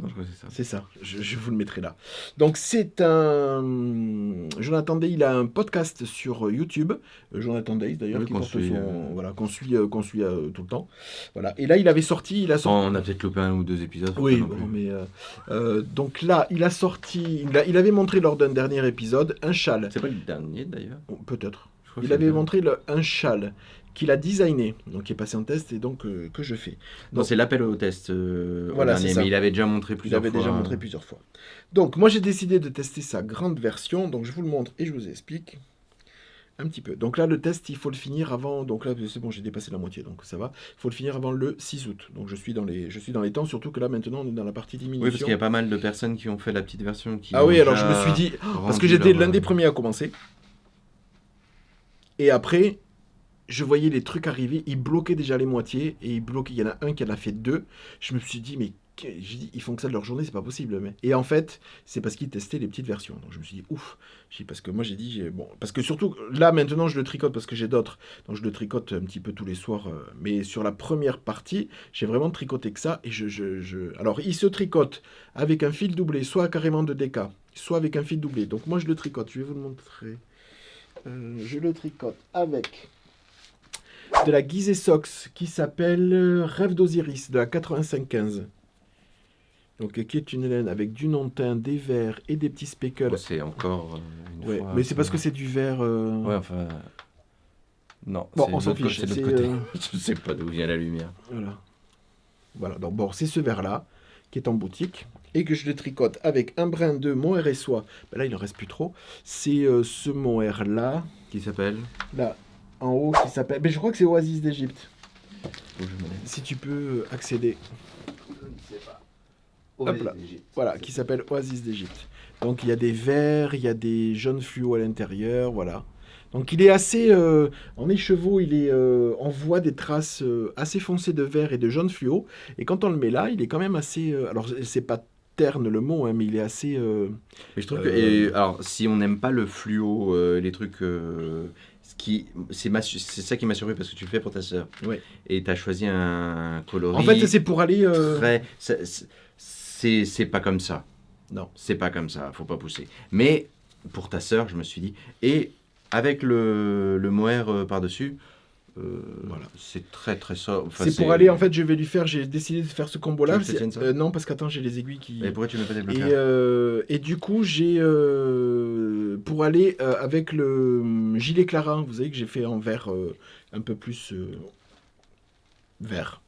non, je crois que c'est ça. c'est ça, je vous le mettrai là. Donc c'est un... Jonathan Day, il a un podcast sur YouTube, Jonathan Day d'ailleurs, Oui, qui qu'on porte suit, son... Voilà, qu'on suit tout le temps. Voilà. Et là, il a sorti... On a peut-être loupé 1 ou 2 épisodes. Oui, bon, mais... donc là, il a sorti... Il avait montré lors d'un dernier épisode un châle. C'est pas le dernier d'ailleurs. Peut-être. Je crois que Il c'est avait le montré un châle qu'il a designé, donc qui est passé en test et donc que je fais. Non, Donc, c'est l'appel au test Voilà, au dernier, c'est ça. mais il avait déjà montré il plusieurs avait fois. déjà montré plusieurs fois. Donc moi j'ai décidé de tester sa grande version, donc je vous le montre et je vous explique un petit peu. Donc là le test il faut le finir avant, donc là c'est bon j'ai dépassé la moitié donc ça va. Il faut le finir avant le 6 août, donc je suis dans les temps, surtout que là maintenant on est dans la partie diminution. Oui, parce qu'il y a pas mal de personnes qui ont fait la petite version. Ah oui, alors je me suis dit, parce que j'étais l'un des premiers à commencer, et après... Je voyais les trucs arriver, ils bloquaient déjà les moitiés, et il y en a un qui en a fait 2. Je me suis dit, mais j'ai dit, ils font que ça de leur journée, c'est pas possible. Mais... Et en fait, c'est parce qu'ils testaient les petites versions. Donc je me suis dit, ouf. Parce que moi j'ai dit, bon, parce que surtout, là maintenant je le tricote parce que j'ai d'autres. Donc je le tricote un petit peu tous les soirs. Mais sur la première partie, j'ai vraiment tricoté que ça. Et Alors il se tricote avec un fil doublé, soit carrément de DK, soit avec un fil doublé. Donc moi je le tricote, je vais vous le montrer. Je le tricote avec... de la Gizeh Socks qui s'appelle Rêve d'Osiris de la 8515. Donc qui est une laine avec du non-teint, des verres et des petits speckles. Oh, c'est encore une ouais, fois. mais c'est parce que c'est du verre. Ouais, enfin. Non, bon, on s'en fiche. C'est de l'autre côté. Je sais pas d'où vient la lumière. Voilà. Voilà. Donc bon, c'est ce verre-là qui est en boutique et que je le tricote avec un brin de mohair et soie. Ben là, il en reste plus trop. C'est ce mohair-là. Qui s'appelle Là. En haut, qui s'appelle... Mais je crois que c'est Oasis d'Égypte. Où je me mets. Si tu peux accéder. Je ne sais pas. Hop là. Voilà, qui s'appelle Oasis d'Égypte. Donc il y a des verts, il y a des jaunes fluo à l'intérieur, voilà. Donc il est assez... en écheveau, on voit des traces assez foncées de vert et de jaune fluo. Et quand on le met là, il est quand même assez... alors c'est pas terne le mot, hein, mais il est assez... mais je trouve que... alors, si on n'aime pas le fluo, les trucs... c'est ça qui m'a surpris parce que tu le fais pour ta sœur. Ouais. Et tu as choisi un coloris. En fait, c'est pour aller. Très, c'est pas comme ça. Non. C'est pas comme ça, faut pas pousser. Mais pour ta sœur, je me suis dit. Et avec le mohair par-dessus, voilà, c'est très très sobre. Enfin, c'est pour aller, en fait, je vais lui faire. J'ai décidé de faire ce combo-là. Tu veux que je te tienne ça non, parce qu'attends, j'ai les aiguilles qui. Et pourquoi tu mets pas des bloqueurs Et du coup, j'ai. Pour aller avec le gilet Clara, vous savez que j'ai fait en vert un peu plus vert.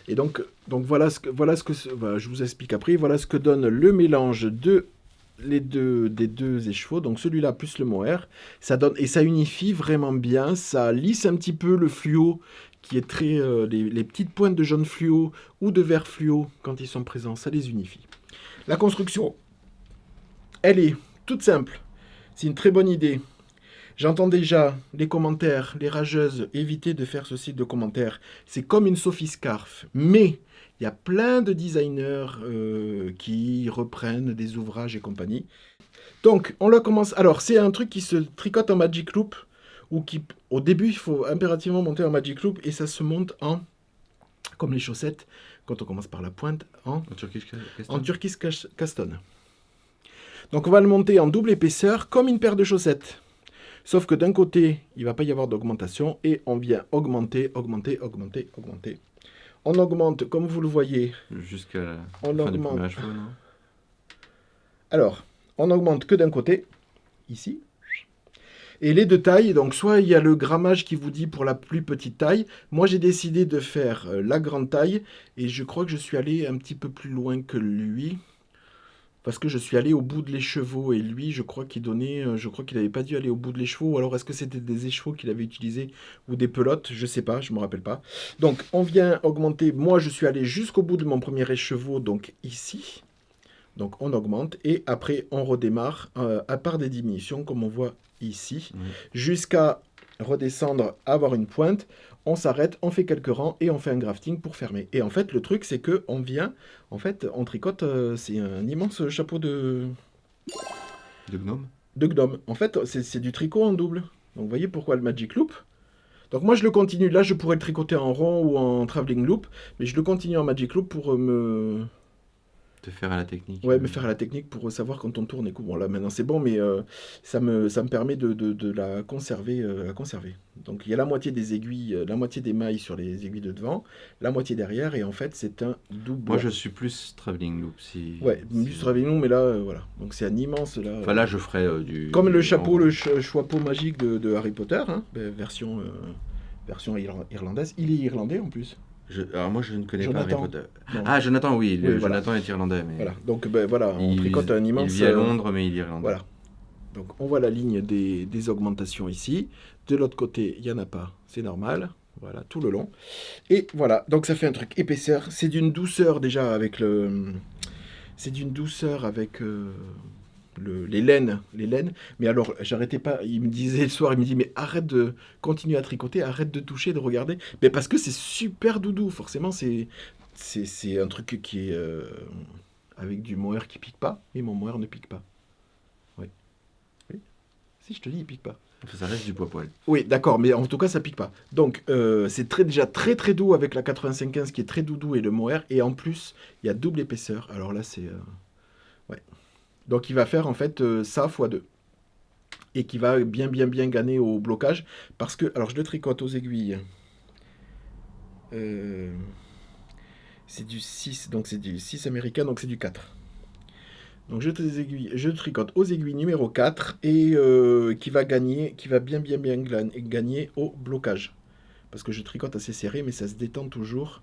Et donc voilà, je vous explique après. Voilà ce que donne le mélange des deux échevaux, donc celui-là plus le mohair. Ça donne et ça unifie vraiment bien. Ça lisse un petit peu le fluo qui est très les petites pointes de jaune fluo ou de vert fluo quand ils sont présents, ça les unifie. La construction, elle est toute simple. C'est une très bonne idée. J'entends déjà les commentaires, les rageuses, éviter de faire ce site de commentaires. C'est comme une Sophie Scarf. Mais il y a plein de designers qui reprennent des ouvrages et compagnie. Donc, on le commence. Alors, c'est un truc qui se tricote en Magic Loop. Ou qui, au début, il faut impérativement monter en Magic Loop. Et ça se monte en, comme les chaussettes, quand on commence par la pointe, en Turkish Caston. Donc, on va le monter en double épaisseur, comme une paire de chaussettes. Sauf que d'un côté, il ne va pas y avoir d'augmentation et on vient augmenter. On augmente, comme vous le voyez. Jusqu'à la on fin augmente. du premier cheveu, non? Alors, on augmente que d'un côté, ici. Et les deux tailles, donc soit il y a le grammage qui vous dit pour la plus petite taille. Moi, j'ai décidé de faire la grande taille et je crois que je suis allé un petit peu plus loin que lui. Parce que je suis allé au bout de l'écheveau et lui, je crois qu'il n'avait pas dû aller au bout de l'écheveau, ou alors est-ce que c'était des écheveaux qu'il avait utilisés ou des pelotes, je sais pas, je me rappelle pas. Donc on vient augmenter, moi je suis allé jusqu'au bout de mon premier écheveau, donc ici. Donc on augmente et après on redémarre à part des diminutions comme on voit ici, jusqu'à redescendre, avoir une pointe. On s'arrête, on fait quelques rangs et on fait un grafting pour fermer. Et en fait, le truc, c'est que on vient, en fait, on tricote, c'est un immense chapeau De gnome. de gnome. En fait, c'est du tricot en double. Donc, vous voyez pourquoi le Magic Loop. Donc, moi, je le continue. Là, je pourrais le tricoter en rond ou en traveling loop, mais je le continue en Magic Loop pour me faire à la technique. me faire à la technique pour savoir quand on tourne et coup. Bon, là, maintenant, c'est bon, mais ça me permet de la conserver, Donc, il y a la moitié des aiguilles, la moitié des mailles sur les aiguilles de devant, la moitié derrière, et en fait, c'est un double. Moi, je suis plus traveling loop. Plus traveling loop, mais là, voilà. Donc, c'est un immense, là. Enfin, là, je ferais du... Comme le chapeau, le chapeau magique de Harry Potter, hein, version irlandaise. Il est irlandais, en plus. Alors moi je ne connais Jonathan. pas Harry Potter. Non. Ah Jonathan, oui, voilà. Jonathan est irlandais. Mais Voilà, donc voilà, on tricote un immense... Il vit à Londres, mais il est irlandais. Voilà. Donc on voit la ligne des augmentations ici. De l'autre côté, il n'y en a pas, c'est normal. Voilà, tout le long. Et voilà, donc ça fait un truc épaisseur. C'est d'une douceur déjà avec le... C'est d'une douceur avec... les laines. Mais alors, j'arrêtais pas. Il me disait le soir, il me dit, mais arrête de continuer à tricoter, arrête de toucher, de regarder. Mais parce que c'est super doudou. Forcément, c'est un truc qui est avec du mohair qui pique pas. Et mon mohair ne pique pas. Oui. Si je te dis, il pique pas. Enfin, ça reste du poil. Oui, d'accord, mais en tout cas, ça pique pas. Donc, c'est déjà très très doux avec la 85-15 qui est très doudou et le mohair. Et en plus, il y a double épaisseur. Alors là, c'est... ouais. Donc il va faire en fait ça x2. Et qui va bien gagner au blocage. Parce que, alors je le tricote aux aiguilles. C'est du 6, donc c'est du 6 américain, donc c'est du 4. Donc je tricote aux aiguilles numéro 4 et qui va bien gagner au blocage. Parce que je tricote assez serré, mais ça se détend toujours.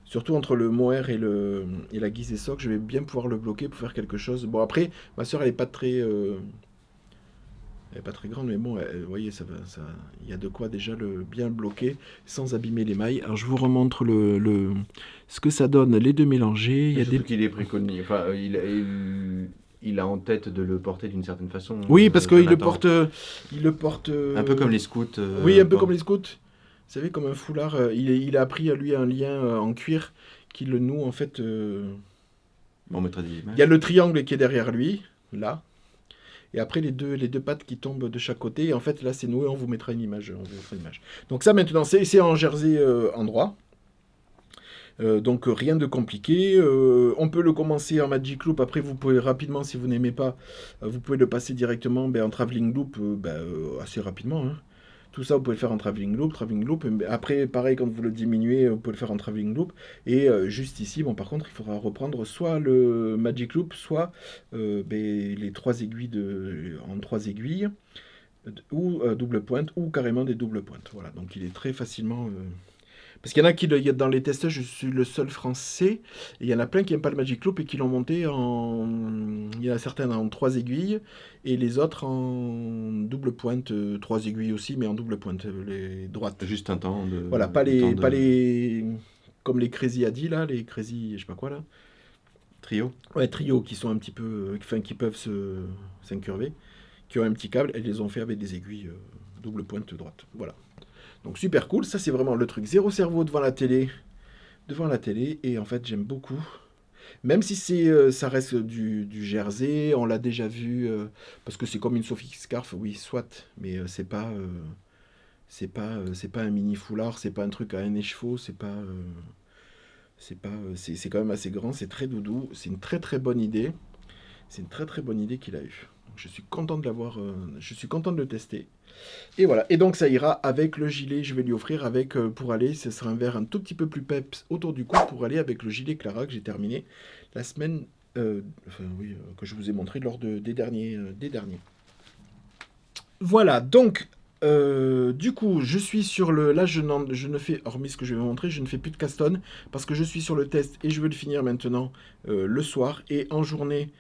Surtout entre le mohair et la guise et socle, je vais bien pouvoir le bloquer pour faire quelque chose. Bon, après, ma soeur, elle n'est pas très grande, mais bon, vous voyez, il y a de quoi déjà bien le bloquer sans abîmer les mailles. Alors, je vous remontre ce que ça donne, les deux mélangés. Il y a surtout qu'il est préconisé. Enfin, il a en tête de le porter d'une certaine façon. Oui, parce qu'il le porte... un peu comme les scouts. Oui, un peu comme les scouts. Vous savez, comme un foulard, il a appris à lui un lien en cuir qui le noue en fait. On mettra des images. Il y a le triangle qui est derrière lui, là. Et après les deux pattes qui tombent de chaque côté. Et en fait, là, c'est noué, on vous mettra une image. Donc ça, maintenant, c'est en jersey endroit. Donc rien de compliqué. On peut le commencer en Magic Loop. Après, vous pouvez rapidement, si vous n'aimez pas, vous pouvez le passer directement en Traveling Loop assez rapidement. Hein. Tout ça, vous pouvez le faire en traveling loop. Après, pareil, quand vous le diminuez, vous pouvez le faire en traveling loop. Et juste ici, bon, par contre, il faudra reprendre soit le Magic Loop, soit les 3 aiguilles en 3 aiguilles, ou double pointe, ou carrément des doubles pointes. Voilà, donc il est très facilement... Parce qu'il y en a qui, il y a dans les testeurs, je suis le seul français, et il y en a plein qui n'aiment pas le Magic Loop et qui l'ont monté en... Il y en a certains en 3 aiguilles, et les autres en double pointe, 3 aiguilles aussi, mais en double pointe, les droites. Juste un temps de... Voilà, pas le temps les, de pas les... Comme les Crazy a dit, là, les Crazy, je sais pas quoi, là. trio. Ouais, trio, qui sont un petit peu... Enfin, qui peuvent s'incurver, qui ont un petit câble, elles les ont fait avec des aiguilles double pointe droite. Voilà. Donc super cool, ça c'est vraiment le truc. Zéro cerveau devant la télé. Et en fait j'aime beaucoup. Même si ça reste du jersey, on l'a déjà vu, parce que c'est comme une Sophie Scarf, oui, soit, mais c'est pas un mini foulard, c'est pas un truc à un écheveau, c'est quand même assez grand, c'est très doudou, c'est une très très bonne idée. C'est une très très bonne idée qu'il a eue. Donc, je suis content de l'avoir, je suis content de le tester. Et voilà, et donc ça ira avec le gilet, je vais lui offrir avec, pour aller, ce sera un verre un tout petit peu plus peps autour du cou pour aller avec le gilet Clara que j'ai terminé la semaine, que je vous ai montré lors des derniers. Voilà, donc, du coup, je suis sur le... Là, je ne fais, hormis ce que je vais vous montrer, je ne fais plus de caston parce que je suis sur le test et je veux le finir maintenant le soir et en journée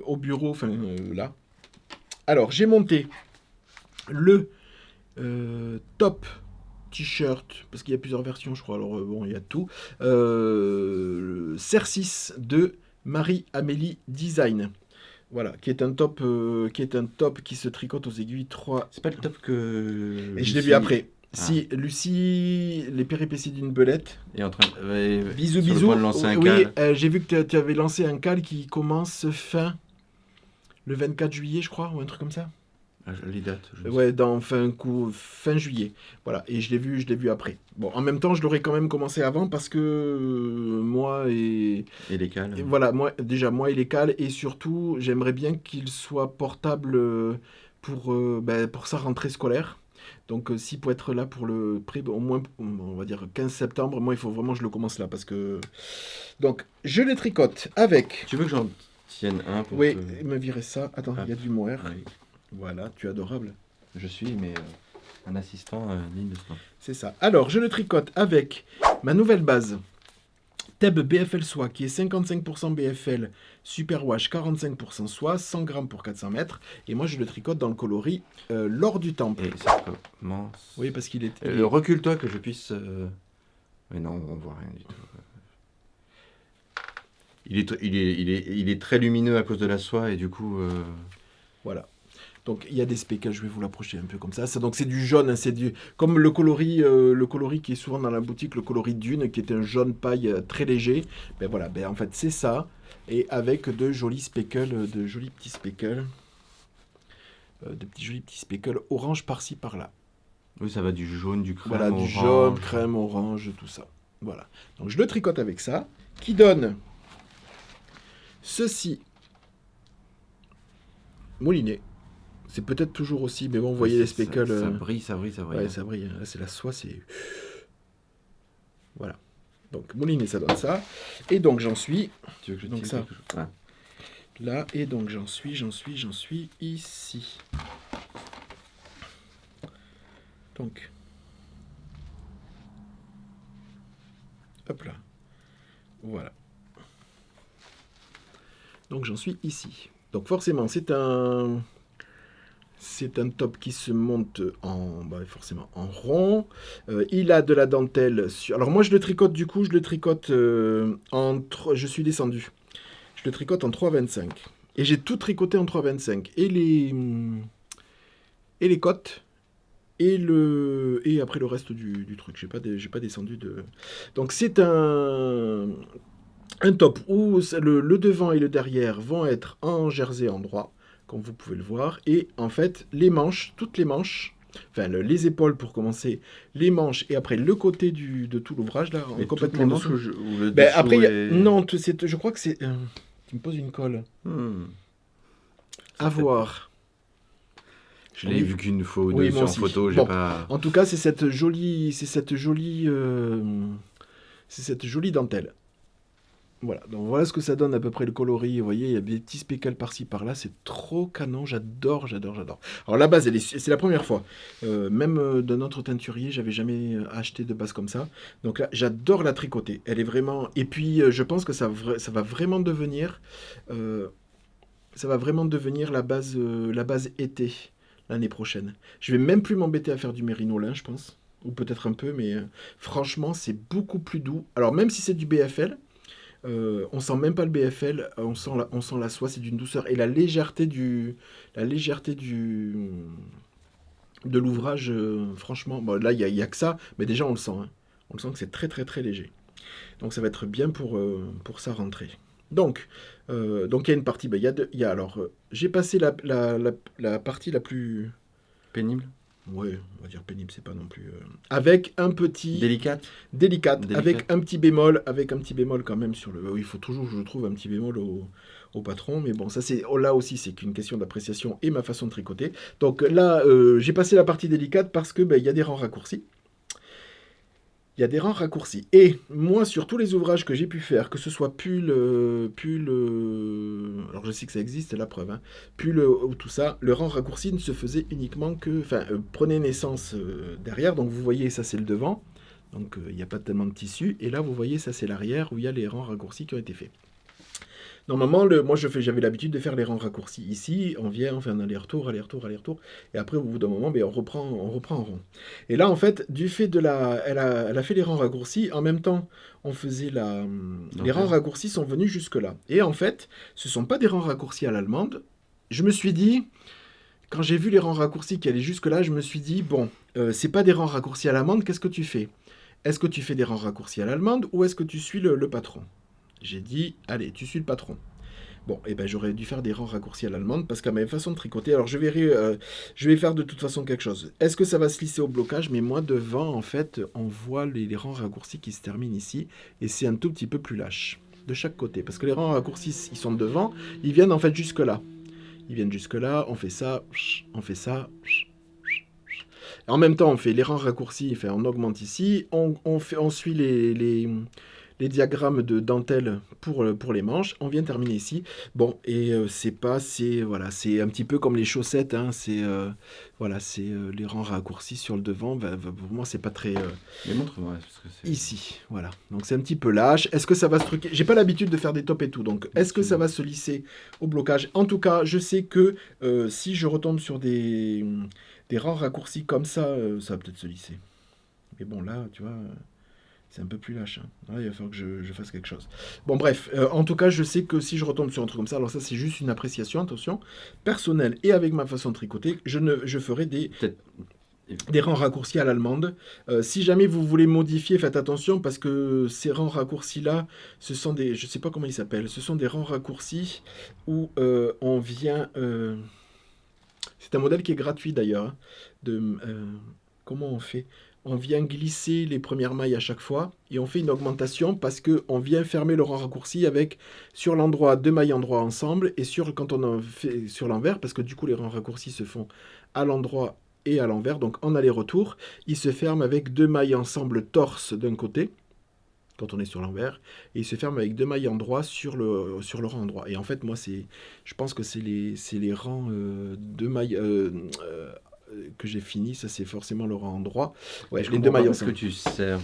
au bureau, enfin là. Alors, j'ai monté le top t-shirt, parce qu'il y a plusieurs versions, je crois, alors bon, il y a tout. Cercis de Marie-Amélie Design. Voilà, qui est un top qui se tricote aux aiguilles 3. C'est pas le top que... Et je l'ai vu après. Si, Lucie, les péripéties d'une belette. Et en train de... Bisous, sur le bisous. point de lancer un Oui, cal. j'ai vu que tu avais lancé un cal qui commence le 24 juillet, je crois, ou un truc comme ça. Les dates. Ouais, fin juillet. Voilà, et je l'ai vu après. Bon, en même temps, je l'aurais quand même commencé avant parce que moi et... Et les cales. Et voilà, moi et les cales, et surtout, j'aimerais bien qu'il soit portable pour sa rentrée scolaire. Donc, s'il peut être là pour le prix, au moins, on va dire 15 septembre, moi, il faut vraiment que je le commence là parce que... Donc, je les tricote avec... Tu veux que j'en tienne un pour Oui, il me virait ça. Attends, il y a du mohair. Oui. Voilà, tu es adorable. Je suis, mais un assistant digne de ce nom. C'est ça. Alors, je le tricote avec ma nouvelle base. Theb BFL Soie, qui est 55% BFL, Superwash 45% soie, 100 grammes pour 400 mètres. Et moi, je le tricote dans le coloris L'Or du Temple. Et ça commence... Oui, parce qu'il est... Recule-toi que je puisse... Mais non, on voit rien du tout. Il est très lumineux à cause de la soie et du coup... Voilà. Donc il y a des speckles, je vais vous l'approcher un peu comme ça. Donc c'est du jaune, hein, c'est du comme le coloris qui est souvent dans la boutique, le coloris Dune, qui est un jaune paille très léger. Ben voilà, ben en fait c'est ça, et avec de jolis speckles, de jolis petits speckles, orange par-ci par-là. Oui, ça va du jaune, du crème, voilà, orange. du jaune, crème, orange, tout ça. Voilà. Donc je le tricote avec ça, qui donne ceci mouliné. C'est peut-être toujours aussi, mais bon, vous voyez les speckles. Ça brille. Ouais, ça brille. Là, c'est la soie, c'est... Voilà. Donc, mouliné, ça donne ça. Et donc, j'en suis... Tu veux que je donc tire ça. quelque chose ? Ah. Là, et donc, j'en suis ici. Donc... Hop là. Voilà. Donc, j'en suis ici. Donc, forcément, c'est un top qui se monte forcément en rond. Il a de la dentelle sur... Alors moi je le tricote je suis descendu. Je le tricote en 3,25. Et j'ai tout tricoté en 3,25. Et les côtes. Et après le reste du truc. J'ai pas descendu de... Donc c'est un top où le devant et le derrière vont être en jersey en droit, comme vous pouvez le voir, et en fait toutes les manches, enfin les épaules pour commencer, les manches, et après le côté de tout l'ouvrage là, complètement manches dessous. ou le Ben, dessous après, non, je crois que c'est... tu me poses une colle. À voir. Je l'ai vu qu'une fois ou deux Oui, sur aussi. photo, j'ai Bon, pas... En tout cas, c'est cette jolie dentelle. Voilà, donc voilà ce que ça donne à peu près le coloris. Vous voyez, il y a des petits speckles par-ci par-là. C'est trop canon. J'adore, j'adore, j'adore. Alors la base, c'est la première fois. Même de notre teinturier, j'avais jamais acheté de base comme ça. Donc là, j'adore la tricoter. Elle est vraiment. Et puis, je pense que ça va vraiment devenir. euh, Ça va vraiment devenir la base été l'année prochaine. Je vais même plus m'embêter à faire du mérino lin, je pense. Ou peut-être un peu, mais franchement, c'est beaucoup plus doux. Alors, même si c'est du BFL. On sent même pas le BFL, on sent la soie, c'est d'une douceur. Et la légèreté de l'ouvrage, franchement, bon, là, il y a que ça, mais déjà, on le sent, hein. On le sent que c'est très, très, très léger. Donc, ça va être bien pour sa rentrée. Donc il y a une partie, bah, alors, j'ai passé la partie la plus, Pénible. ouais, on va dire pénible, c'est pas non plus, avec un petit, Délicate. délicate, Délicate. avec un petit bémol quand même sur le. Il faut toujours, je trouve, un petit bémol au patron, mais bon, ça c'est là aussi, c'est qu'une question d'appréciation et ma façon de tricoter. Donc là, j'ai passé la partie délicate parce que ben, il y a des rangs raccourcis. Il y a des rangs raccourcis. Et moi, sur tous les ouvrages que j'ai pu faire, que ce soit alors je sais que ça existe, c'est la preuve, hein, pull ou tout ça, le rang raccourci ne se faisait uniquement que, enfin, prenait naissance derrière. Donc vous voyez, ça c'est le devant. Donc il n'y a pas tellement de tissu. Et là, vous voyez, ça c'est l'arrière où il y a les rangs raccourcis qui ont été faits. Normalement, moi j'avais l'habitude de faire les rangs raccourcis ici, on vient, on fait un aller-retour, aller-retour, aller-retour, et après au bout d'un moment, ben, on reprend en rond. Et là, en fait, du fait de elle a fait les rangs raccourcis, en même temps, on faisait les rangs raccourcis sont venus jusque-là. Et en fait, ce sont pas des rangs raccourcis à l'allemande. Je me suis dit, quand j'ai vu les rangs raccourcis qui allaient jusque-là, je me suis dit, bon, c'est pas des rangs raccourcis à l'allemande, qu'est-ce que tu fais? Est-ce que tu fais des rangs raccourcis à l'allemande ou est-ce que tu suis le patron? J'ai dit, allez, tu suis le patron. Bon, et ben j'aurais dû faire des rangs raccourcis à l'allemande parce qu'à ma façon de tricoter, alors je vais faire de toute façon quelque chose. Est-ce que ça va se lisser au blocage? Mais moi devant, en fait, on voit les rangs raccourcis qui se terminent ici et c'est un tout petit peu plus lâche de chaque côté parce que les rangs raccourcis, ils sont devant, ils viennent en fait jusque là. Ils viennent jusque là, on fait ça, on fait ça. En même temps, on fait les rangs raccourcis, enfin, on augmente ici, on suit les diagrammes de dentelle pour les manches. On vient terminer ici. Bon, et voilà, c'est un petit peu comme les chaussettes, hein, voilà, c'est les rangs raccourcis sur le devant. Pour moi, c'est pas très Mais montre-moi, parce que c'est. ici, voilà. Donc c'est un petit peu lâche. Est-ce que ça va se truquer? J'ai pas l'habitude de faire des tops et tout, donc est-ce que ça va se lisser au blocage? En tout cas, je sais que si je retombe sur des rangs raccourcis comme ça va peut-être se lisser. Mais bon, là, tu vois, c'est un peu plus lâche, hein. Là, il va falloir que je fasse quelque chose. Bon, bref, en tout cas, je sais que si je retombe sur un truc comme ça, alors ça, c'est juste une appréciation, attention, personnelle et avec ma façon de tricoter, je ferai Peut-être. des rangs raccourcis à l'allemande. Si jamais vous voulez modifier, faites attention parce que ces rangs raccourcis-là, ce sont des, je sais pas comment ils s'appellent, ce sont des rangs raccourcis où on vient. C'est un modèle qui est gratuit d'ailleurs, hein, comment on fait? On vient glisser les premières mailles à chaque fois et on fait une augmentation parce que on vient fermer le rang raccourci avec sur l'endroit deux mailles endroit ensemble et quand on en fait sur l'envers parce que du coup les rangs raccourcis se font à l'endroit et à l'envers, donc en aller-retour, il se ferme avec deux mailles ensemble torse d'un côté quand on est sur l'envers, et il se ferme avec deux mailles en droit sur le rang en droit. Et en fait, moi, je pense que c'est les rangs de mailles que j'ai fini, ça c'est forcément le rang en droit. Ouais, Je les deux comprends pas mailles parce que ensemble. tu sers.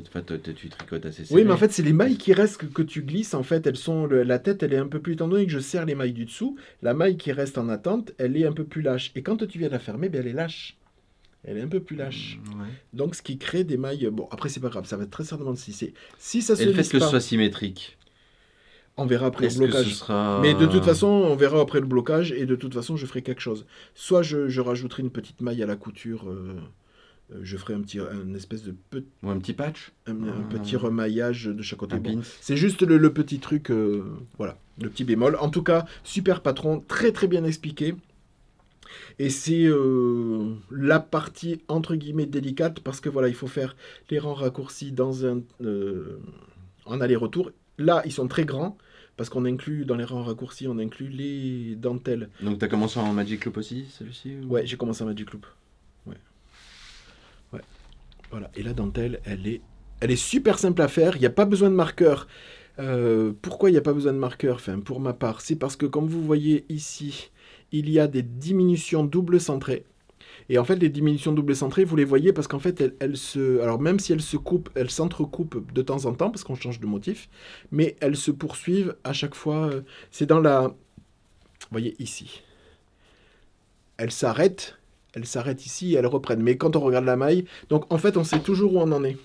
Enfin, tu tricotes assez Oui, serré. mais en fait, c'est les mailles qui restent que tu glisses. En fait, la tête, elle est un peu plus. Étant donné que je serre les mailles du dessous, la maille qui reste en attente, elle est un peu plus lâche. Et quand tu viens la fermer, ben, elle est lâche. Elle est un peu plus lâche. Ouais. Donc, ce qui crée des mailles. Bon, après, c'est pas grave, ça va très certainement se lisser. Si ça se Et le fait lisse que ce pas, soit symétrique, on verra après le est-ce que ce blocage. sera. Mais de toute façon, on verra après le blocage et de toute façon, je ferai quelque chose. Soit je rajouterai une petite maille à la couture, je ferai un espèce de Ou un petit patch? un petit remaillage de chaque côté. Un Bon, pins? c'est juste le petit truc, voilà, le petit bémol. En tout cas, super patron, très très bien expliqué. Et c'est la partie entre guillemets délicate parce que voilà, il faut faire les rangs raccourcis en aller-retour. Là, ils sont très grands parce qu'on inclut dans les rangs raccourcis, on inclut les dentelles. Donc, t'as commencé en Magic Loop aussi, celui-ci ou... Ouais, j'ai commencé à Magic Loop. Ouais, ouais. Voilà. Et la dentelle, elle est super simple à faire. Il n'y a pas besoin de marqueur. Pourquoi il n'y a pas besoin de marqueur? Enfin, pour ma part, c'est parce que comme vous voyez ici, il y a des diminutions double centrées. Et en fait, les diminutions double centrées, vous les voyez parce qu'en fait, elles se... Alors même si elles se coupent, elles s'entrecoupent de temps en temps parce qu'on change de motif, mais elles se poursuivent à chaque fois. C'est dans la... Vous voyez ici. Elles s'arrêtent ici et elles reprennent. Mais quand on regarde la maille, donc en fait, on sait toujours où on en est.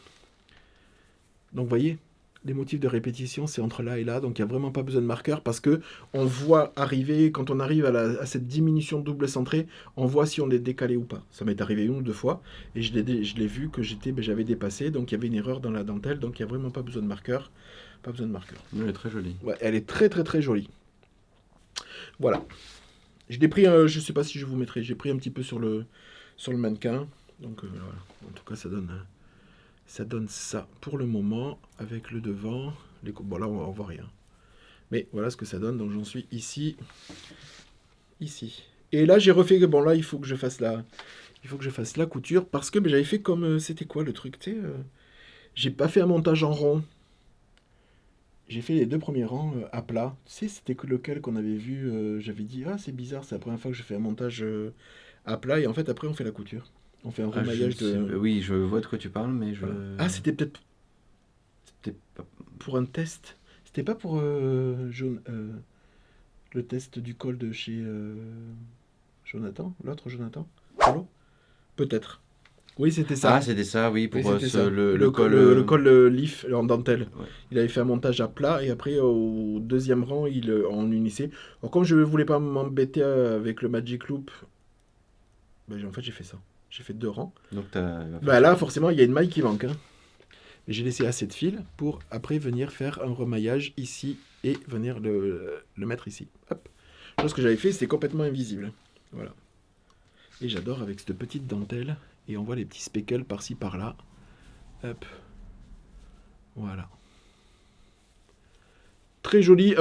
Donc vous voyez, les motifs de répétition, c'est entre là et là, donc il n'y a vraiment pas besoin de marqueur parce que on voit arriver, quand on arrive à cette diminution double centrée, on voit si on est décalé ou pas. Ça m'est arrivé 1 ou 2 fois et je l'ai vu que j'avais dépassé, donc il y avait une erreur dans la dentelle, donc il n'y a vraiment pas besoin de marqueur. Pas besoin de marqueur. Elle est très jolie. Ouais, elle est très très très jolie. Voilà. Je l'ai pris, je sais pas si je vous mettrai, j'ai pris un petit peu sur le mannequin, donc voilà. En tout cas ça donne ça pour le moment avec le devant. Bon là on voit rien. Mais voilà ce que ça donne. Donc j'en suis ici. Ici. Et là j'ai refait. Bon là il faut que je fasse la couture. Parce que j'avais fait comme. C'était quoi le truc, tu sais, j'ai pas fait un montage en rond. J'ai fait les 2 premiers rangs à plat. Tu sais c'était lequel qu'on avait vu. J'avais dit ah c'est bizarre, c'est la première fois que je fais un montage à plat. Et en fait après on fait la couture. On fait un remaillage de. Oui, je vois de quoi tu parles, mais je. Voilà. Ah c'était peut-être C'était pas. pour un test. C'était pas pour le test du col de chez Jonathan, l'autre Jonathan Polo. Peut-être. Oui, c'était ça. Ah, c'était ça, oui, pour Oui, c'était ça. le col. Le col leaf en dentelle. Ouais. Il avait fait un montage à plat et après au 2e rang, il en unissait. Alors comme je ne voulais pas m'embêter avec le Magic Loop, en fait j'ai fait ça. J'ai fait 2 rangs. Donc Là, forcément, il y a une maille qui manque. Hein. Mais j'ai laissé assez de fil pour après venir faire un remaillage ici et venir le mettre ici. Hop. Chose que j'avais fait, c'était complètement invisible. Voilà. Et j'adore avec cette petite dentelle. Et on voit les petits speckles par-ci par-là. Hop. Voilà. Très joli,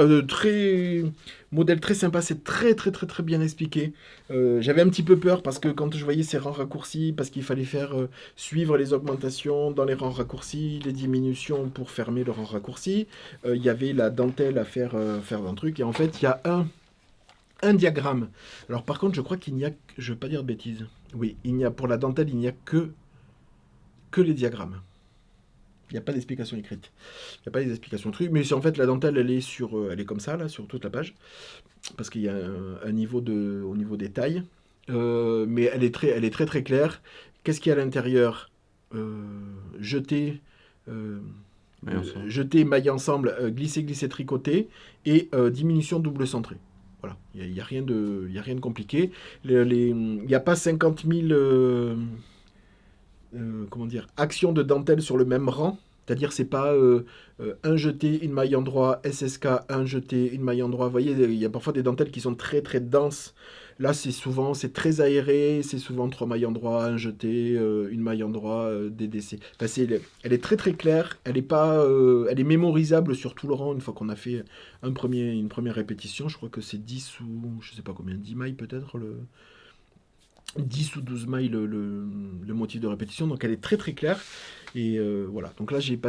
modèle très sympa, c'est très très très très bien expliqué. J'avais un petit peu peur parce que quand je voyais ces rangs raccourcis, parce qu'il fallait faire suivre les augmentations dans les rangs raccourcis, les diminutions pour fermer le rang raccourci. Il y avait la dentelle à faire un truc et en fait il y a un diagramme. Alors par contre je crois qu'il n'y a, je ne veux pas dire de bêtises. Oui, pour la dentelle il n'y a que les diagrammes. Il n'y a pas d'explication écrite. Il n'y a pas d'explication truc. Mais en fait, la dentelle, elle est comme ça, là, sur toute la page. Parce qu'il y a un niveau au niveau des tailles. Mais elle est très très claire. Qu'est-ce qu'il y a à l'intérieur Jeter, maille ensemble, glisser, tricoter. Et diminution double centrée. Voilà. Il n'y a rien de compliqué. Il n'y a pas 50 000... actions de dentelle sur le même rang. C'est-à-dire c'est pas un jeté, une maille endroit, SSK, un jeté, une maille endroit. Vous voyez, il y a parfois des dentelles qui sont très très denses. Là, c'est très aéré, c'est souvent 3 mailles endroit, un jeté, une maille endroit, DDC. Enfin, elle est très très claire, elle est mémorisable sur tout le rang une fois qu'on a fait une première répétition. Je crois que c'est 10 ou je sais pas combien, 10 mailles peut-être 10 ou 12 mailles le motif de répétition, donc elle est très très claire. Et voilà, donc là j'ai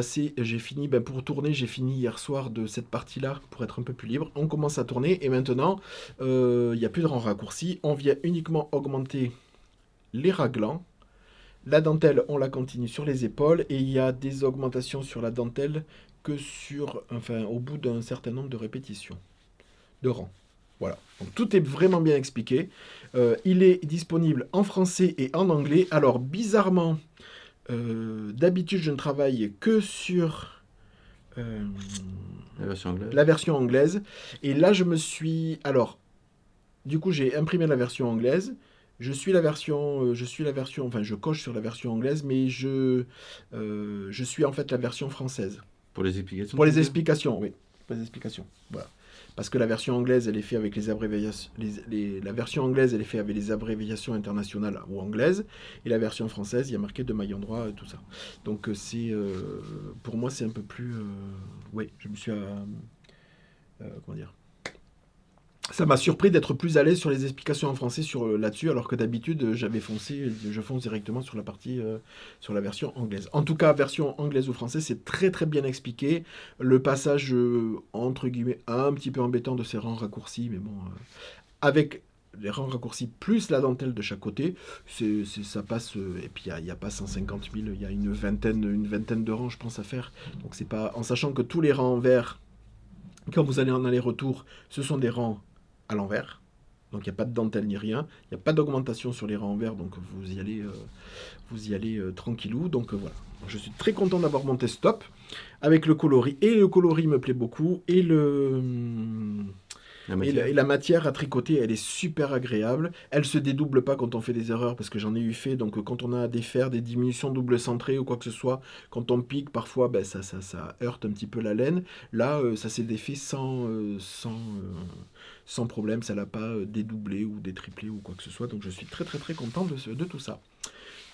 fini, pour tourner, j'ai fini hier soir de cette partie-là pour être un peu plus libre. On commence à tourner et maintenant il n'y a plus de rang raccourci, on vient uniquement augmenter les raglans. La dentelle, on la continue sur les épaules et il y a des augmentations sur la dentelle que au bout d'un certain nombre de répétitions, de rangs. Voilà, donc tout est vraiment bien expliqué. Il est disponible en français et en anglais. Alors bizarrement, d'habitude je ne travaille que sur la version anglaise. Et là je me suis... Alors, du coup j'ai imprimé la version anglaise. Je suis la version, enfin je coche sur la version anglaise, mais je suis en fait la version française. Pour les explications. Pour les explications, oui. Pour les explications, voilà. Parce que la version anglaise, elle est faite avec les abréviations. La version anglaise, elle est faite avec les abréviations internationales ou anglaises. Et la version française, il y a marqué de maille endroit, tout ça. Donc pour moi, c'est un peu plus. Oui, je me suis. Comment dire Ça m'a surpris d'être plus à l'aise sur les explications en français là-dessus, alors que d'habitude, je fonce directement sur la partie, sur la version anglaise. En tout cas, version anglaise ou française, c'est très très bien expliqué. Le passage, entre guillemets, un petit peu embêtant de ces rangs raccourcis, mais bon, avec les rangs raccourcis plus la dentelle de chaque côté, ça passe, et puis il y a pas 150 000, il y a une vingtaine de rangs, je pense, à faire. Donc c'est pas, en sachant que tous les rangs en vert, quand vous allez en aller-retour, ce sont des rangs à l'envers. Donc il n'y a pas de dentelle ni rien. Il n'y a pas d'augmentation sur les rangs en vert. Donc vous y allez tranquillou. Donc voilà. Je suis très content d'avoir monté stop avec le coloris. Et le coloris me plaît beaucoup. Et la matière à tricoter, elle est super agréable. Elle se dédouble pas quand on fait des erreurs, parce que j'en ai eu fait. Donc quand on a à défaire des diminutions double centrées ou quoi que ce soit, quand on pique, parfois ben, ça heurte un petit peu la laine. Là, ça s'est défait sans problème. Ça l'a pas dédoublé ou détriplé ou quoi que ce soit. Donc je suis très très très content de tout ça.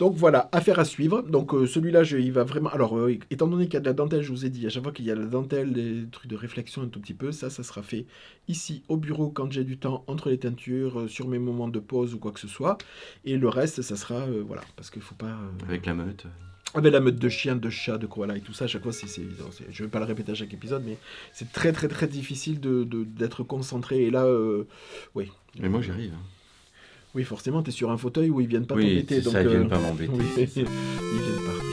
Donc voilà, affaire à suivre. Donc celui-là, il va vraiment... Alors, étant donné qu'il y a de la dentelle, je vous ai dit, à chaque fois qu'il y a de la dentelle, des trucs de réflexion un tout petit peu, ça sera fait ici, au bureau, quand j'ai du temps, entre les teintures, sur mes moments de pause ou quoi que ce soit. Et le reste, ça sera... voilà, parce qu'il faut pas... Avec la meute. Avec la meute de chiens, de chats, de koalas et tout ça, à chaque fois, je ne vais pas le répéter à chaque épisode, mais c'est très très très difficile d'être concentré. Et là, oui. Mais moi, j'y arrive. Oui, forcément, tu es sur un fauteuil où ils viennent pas Oui, t'embêter. ça, ils viennent pas m'embêter. Oui, ils viennent pas, oui.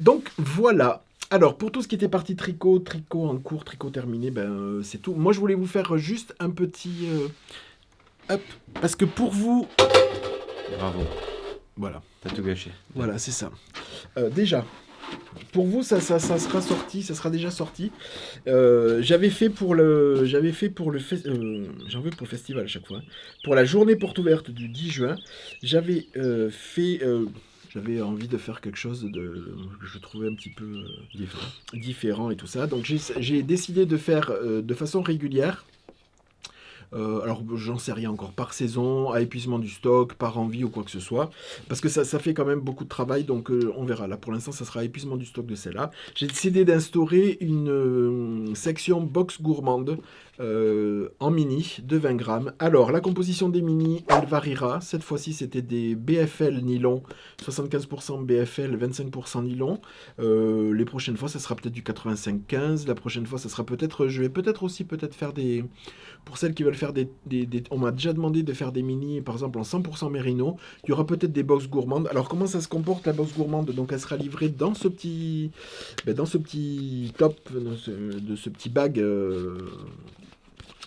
Donc, voilà. Alors, pour tout ce qui était partie tricot en cours, tricot terminé, ben, c'est tout. Moi, je voulais vous faire juste un petit up. Parce que pour vous... Bravo. Voilà. T'as tout gâché. Voilà, c'est ça. Déjà... Pour vous, ça sera sorti, ça sera déjà sorti. J'avais fait pour le festival à chaque fois. Pour la journée porte ouverte du 10 juin, j'avais j'avais envie de faire quelque chose que je trouvais un petit peu différent et tout ça. Donc j'ai décidé de faire de façon régulière. Alors j'en sais rien encore, par saison, à épuisement du stock, par envie ou quoi que ce soit, parce que ça fait quand même beaucoup de travail, donc on verra. Là pour l'instant ça sera épuisement du stock de celle-là. J'ai décidé d'instaurer une section box gourmande en mini de 20 grammes. Alors la composition des mini, elle variera. Cette fois-ci c'était des BFL nylon, 75% BFL, 25% nylon. Les prochaines fois ça sera peut-être du 85-15, la prochaine fois ça sera peut-être, je vais peut-être aussi faire des... Pour celles qui veulent faire on m'a déjà demandé de faire des mini, par exemple en 100% mérino. Il y aura peut-être des box gourmandes. Alors comment ça se comporte la box gourmande? Donc elle sera livrée dans ce petit top, de ce petit bag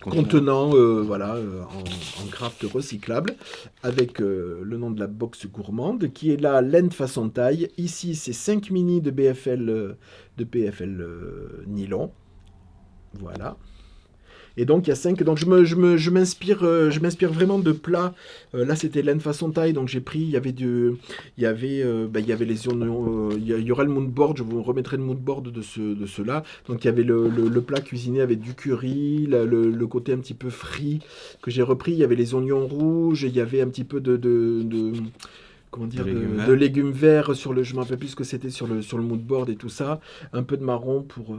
contenant en craft recyclable, avec le nom de la box gourmande, qui est là, laine façon taille. Ici c'est 5 mini de BFL nylon. Voilà. Et donc il y a 5. Donc je m'inspire vraiment de plats. Là c'était laine façon taille, donc j'ai pris. Il y avait les oignons. Il y aura le mood board. Je vous remettrai le mood board de ceux-là. Donc il y avait le plat cuisiné avec du curry, le côté un petit peu frit que j'ai repris. Il y avait les oignons rouges. Il y avait un petit peu comment dire, de légumes verts je me rappelle plus ce que c'était sur le mood board et tout ça. Un peu de marron pour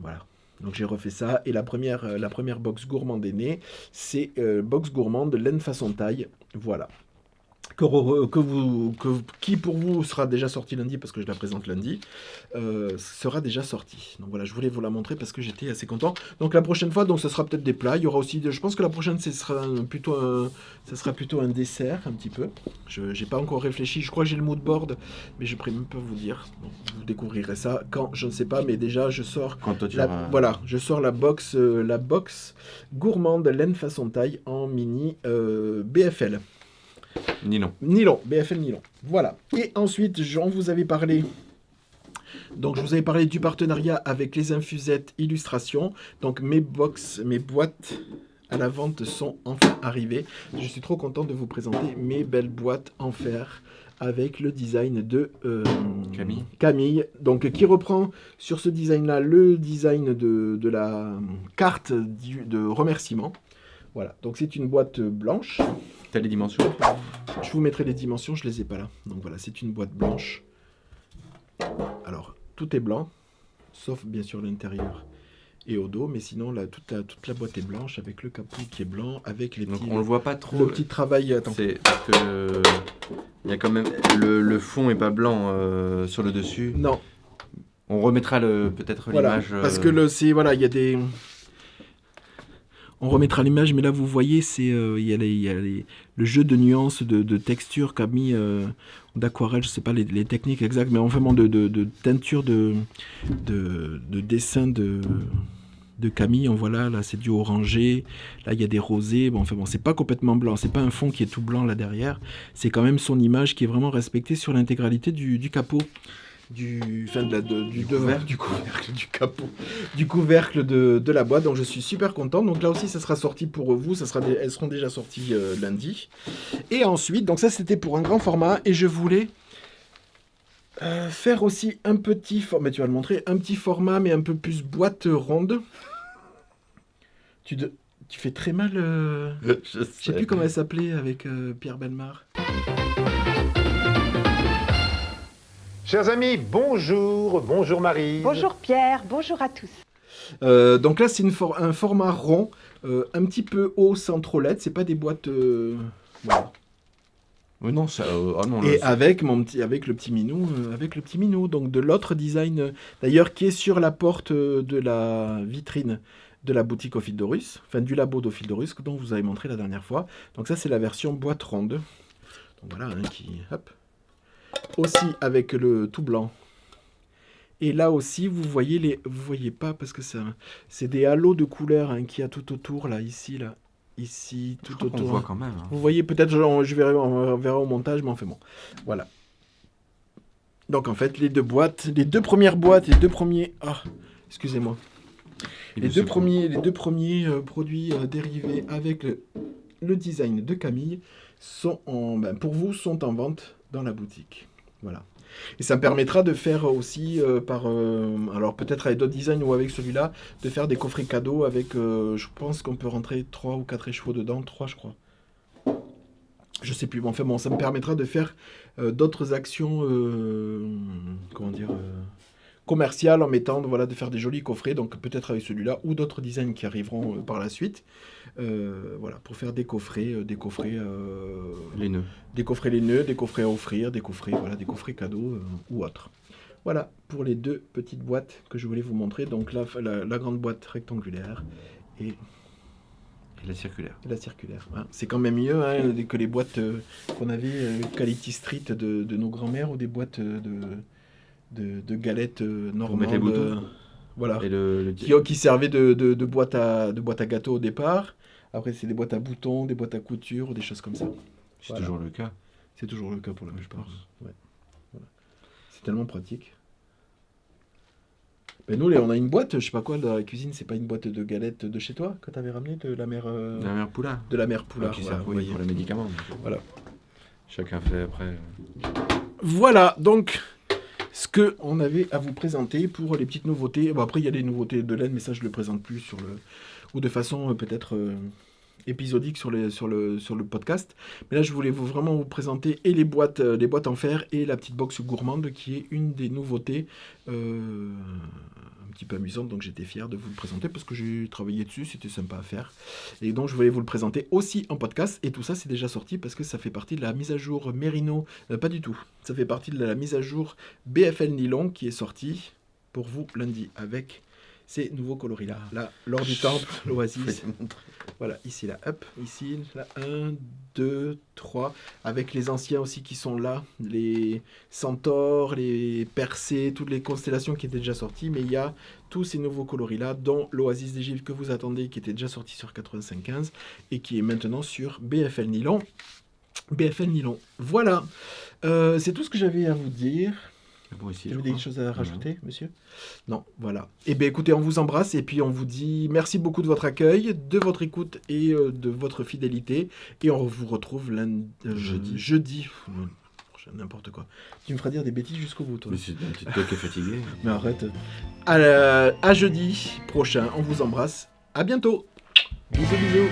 voilà. Donc j'ai refait ça, et la première box gourmande est née, c'est box gourmande laine façon taille, voilà. Qui pour vous sera déjà sorti lundi, parce que je la présente lundi, sera déjà sorti. Donc voilà, je voulais vous la montrer parce que j'étais assez content. Donc la prochaine fois, donc ce sera peut-être des plats. Il y aura aussi, je pense que la prochaine, ça sera plutôt un dessert un petit peu. Je n'ai pas encore réfléchi. Je crois que j'ai le mood board, mais je ne pourrais même pas vous dire. Donc, vous découvrirez ça quand, je ne sais pas, mais déjà je sors. Quand toi, voilà, je sors la box gourmande laine façon taille en mini BFL. Nylon, BFL nylon. Voilà. Et ensuite, on vous avait parlé. Donc, je vous avais parlé du partenariat avec les infusettes Illustration. Donc, mes boîtes à la vente sont enfin arrivées. Je suis trop content de vous présenter mes belles boîtes en fer avec le design de Camille. Donc, qui reprend sur ce design-là le design de la carte de remerciement. Voilà. Donc, c'est une boîte blanche. T'as les dimensions? Je vous mettrai les dimensions, je les ai pas là. Donc voilà, c'est une boîte blanche. Alors, tout est blanc, sauf bien sûr l'intérieur et au dos, mais sinon toute la boîte est blanche avec le capot qui est blanc, avec les Donc petits, on le voit pas trop. le petit travail. Attends. C'est parce que il y a quand même le fond est pas blanc sur le dessus. Non, On remettra peut-être voilà, l'image. parce que il y a des. On remettra l'image, mais là vous voyez, il y a le jeu de nuances, de textures qu'a mis d'aquarelle, je sais pas les techniques exactes, mais enfin de teinture, de dessin de Camille. On voit là c'est du orangé, là il y a des rosés. Bon, enfin bon, c'est pas complètement blanc, c'est pas un fond qui est tout blanc là derrière. C'est quand même son image qui est vraiment respectée sur l'intégralité du capot. Du couvercle de la boîte. Donc je suis super content. Donc là aussi ça sera sorti pour vous, elles seront déjà sorties lundi. Et ensuite, donc ça c'était pour un grand format, et je voulais faire aussi un petit format, tu vas le montrer, un petit format mais un peu plus boîte ronde. Tu fais très mal. Je sais plus comment elle s'appelait avec Pierre Bellemare. Chers amis, bonjour, bonjour Marie. Bonjour Pierre, bonjour à tous. Donc là c'est un format rond, un petit peu haut sans trop LED, c'est pas des boîtes... voilà. Oui, non, ça. Non, et là, avec le petit minou, donc de l'autre design, d'ailleurs qui est sur la porte de la vitrine de la boutique au fil de Russe, enfin du labo d'au fil de Russe dont vous avez montré la dernière fois. Donc ça c'est la version boîte ronde. Donc voilà, hop. Aussi avec le tout blanc. Et là aussi, vous voyez pas parce que c'est des halos de couleurs qu'il y a tout autour là, ici, tout autour. On voit quand même. Hein. Vous voyez peut-être, on verra au montage, mais enfin bon, voilà. Donc en fait, les deux premiers, excusez-moi, les deux premiers produits dérivés avec le design de Camille pour vous sont en vente dans la boutique. Voilà. Et ça me permettra de faire aussi alors peut-être avec d'autres designs ou avec celui-là, de faire des coffrets cadeaux avec, je pense qu'on peut rentrer 3 ou 4 écheveaux dedans, 3 je crois. Je sais plus, mais enfin bon, ça me permettra de faire d'autres actions, commerciales en mettant, de faire des jolis coffrets, donc peut-être avec celui-là ou d'autres designs qui arriveront par la suite. Pour faire des coffrets laineux. Des coffrets laineux, des coffrets à offrir, des coffrets cadeaux ou autres. Voilà pour les deux petites boîtes que je voulais vous montrer. Donc la grande boîte rectangulaire et la circulaire. Hein. C'est quand même mieux que les boîtes qu'on avait Quality Street de nos grands-mères ou des boîtes de galettes normandes. Pour mettre les boutons. Voilà. Et qui servaient de boîte à gâteaux au départ. Après, c'est des boîtes à boutons, des boîtes à couture, des choses comme ça. C'est toujours le cas. C'est toujours le cas pour la plupart. Ouais. Voilà. C'est tellement pratique. Ben nous, on a une boîte, je sais pas quoi, dans la cuisine, c'est pas une boîte de galettes de chez toi que tu avais ramené de la mère Poulard. De la mère Poulard. Qui sert pour les médicaments. Voilà. Chacun fait après. Voilà, donc ce que on avait à vous présenter pour les petites nouveautés. Bon, après, il y a des nouveautés de laine, mais ça, je le présente plus ou de façon peut-être épisodique sur le podcast. Mais là, je voulais vraiment vous présenter et les boîtes en fer et la petite box gourmande qui est une des nouveautés un petit peu amusante. Donc, j'étais fier de vous le présenter parce que j'ai travaillé dessus, c'était sympa à faire. Et donc, je voulais vous le présenter aussi en podcast. Et tout ça, c'est déjà sorti parce que ça fait partie de la mise à jour Merino. Pas du tout. Ça fait partie de la mise à jour BFL Nylon qui est sortie pour vous lundi avec ces nouveaux coloris-là. Là, l'or du temple, l'oasis. Voilà, ici, là, hop, ici, là, 1, 2, 3, avec les anciens aussi qui sont là, les centaures, les Persées, toutes les constellations qui étaient déjà sorties, mais il y a tous ces nouveaux coloris-là, dont l'Oasis d'Égypte que vous attendez, qui était déjà sorti sur 95, et qui est maintenant sur BFL Nylon. BFL Nylon. Voilà, c'est tout ce que j'avais à vous dire. Bon, ici, vous avez des choses à rajouter, monsieur ? Non, voilà. Eh bien, écoutez, on vous embrasse et puis on vous dit merci beaucoup de votre accueil, de votre écoute et de votre fidélité. Et on vous retrouve jeudi. N'importe quoi. Tu me feras dire des bêtises jusqu'au bout, toi. Mais c'est un petit peu qui est fatigué. Mais arrête. À jeudi prochain. On vous embrasse. À bientôt. Bisous, bisous.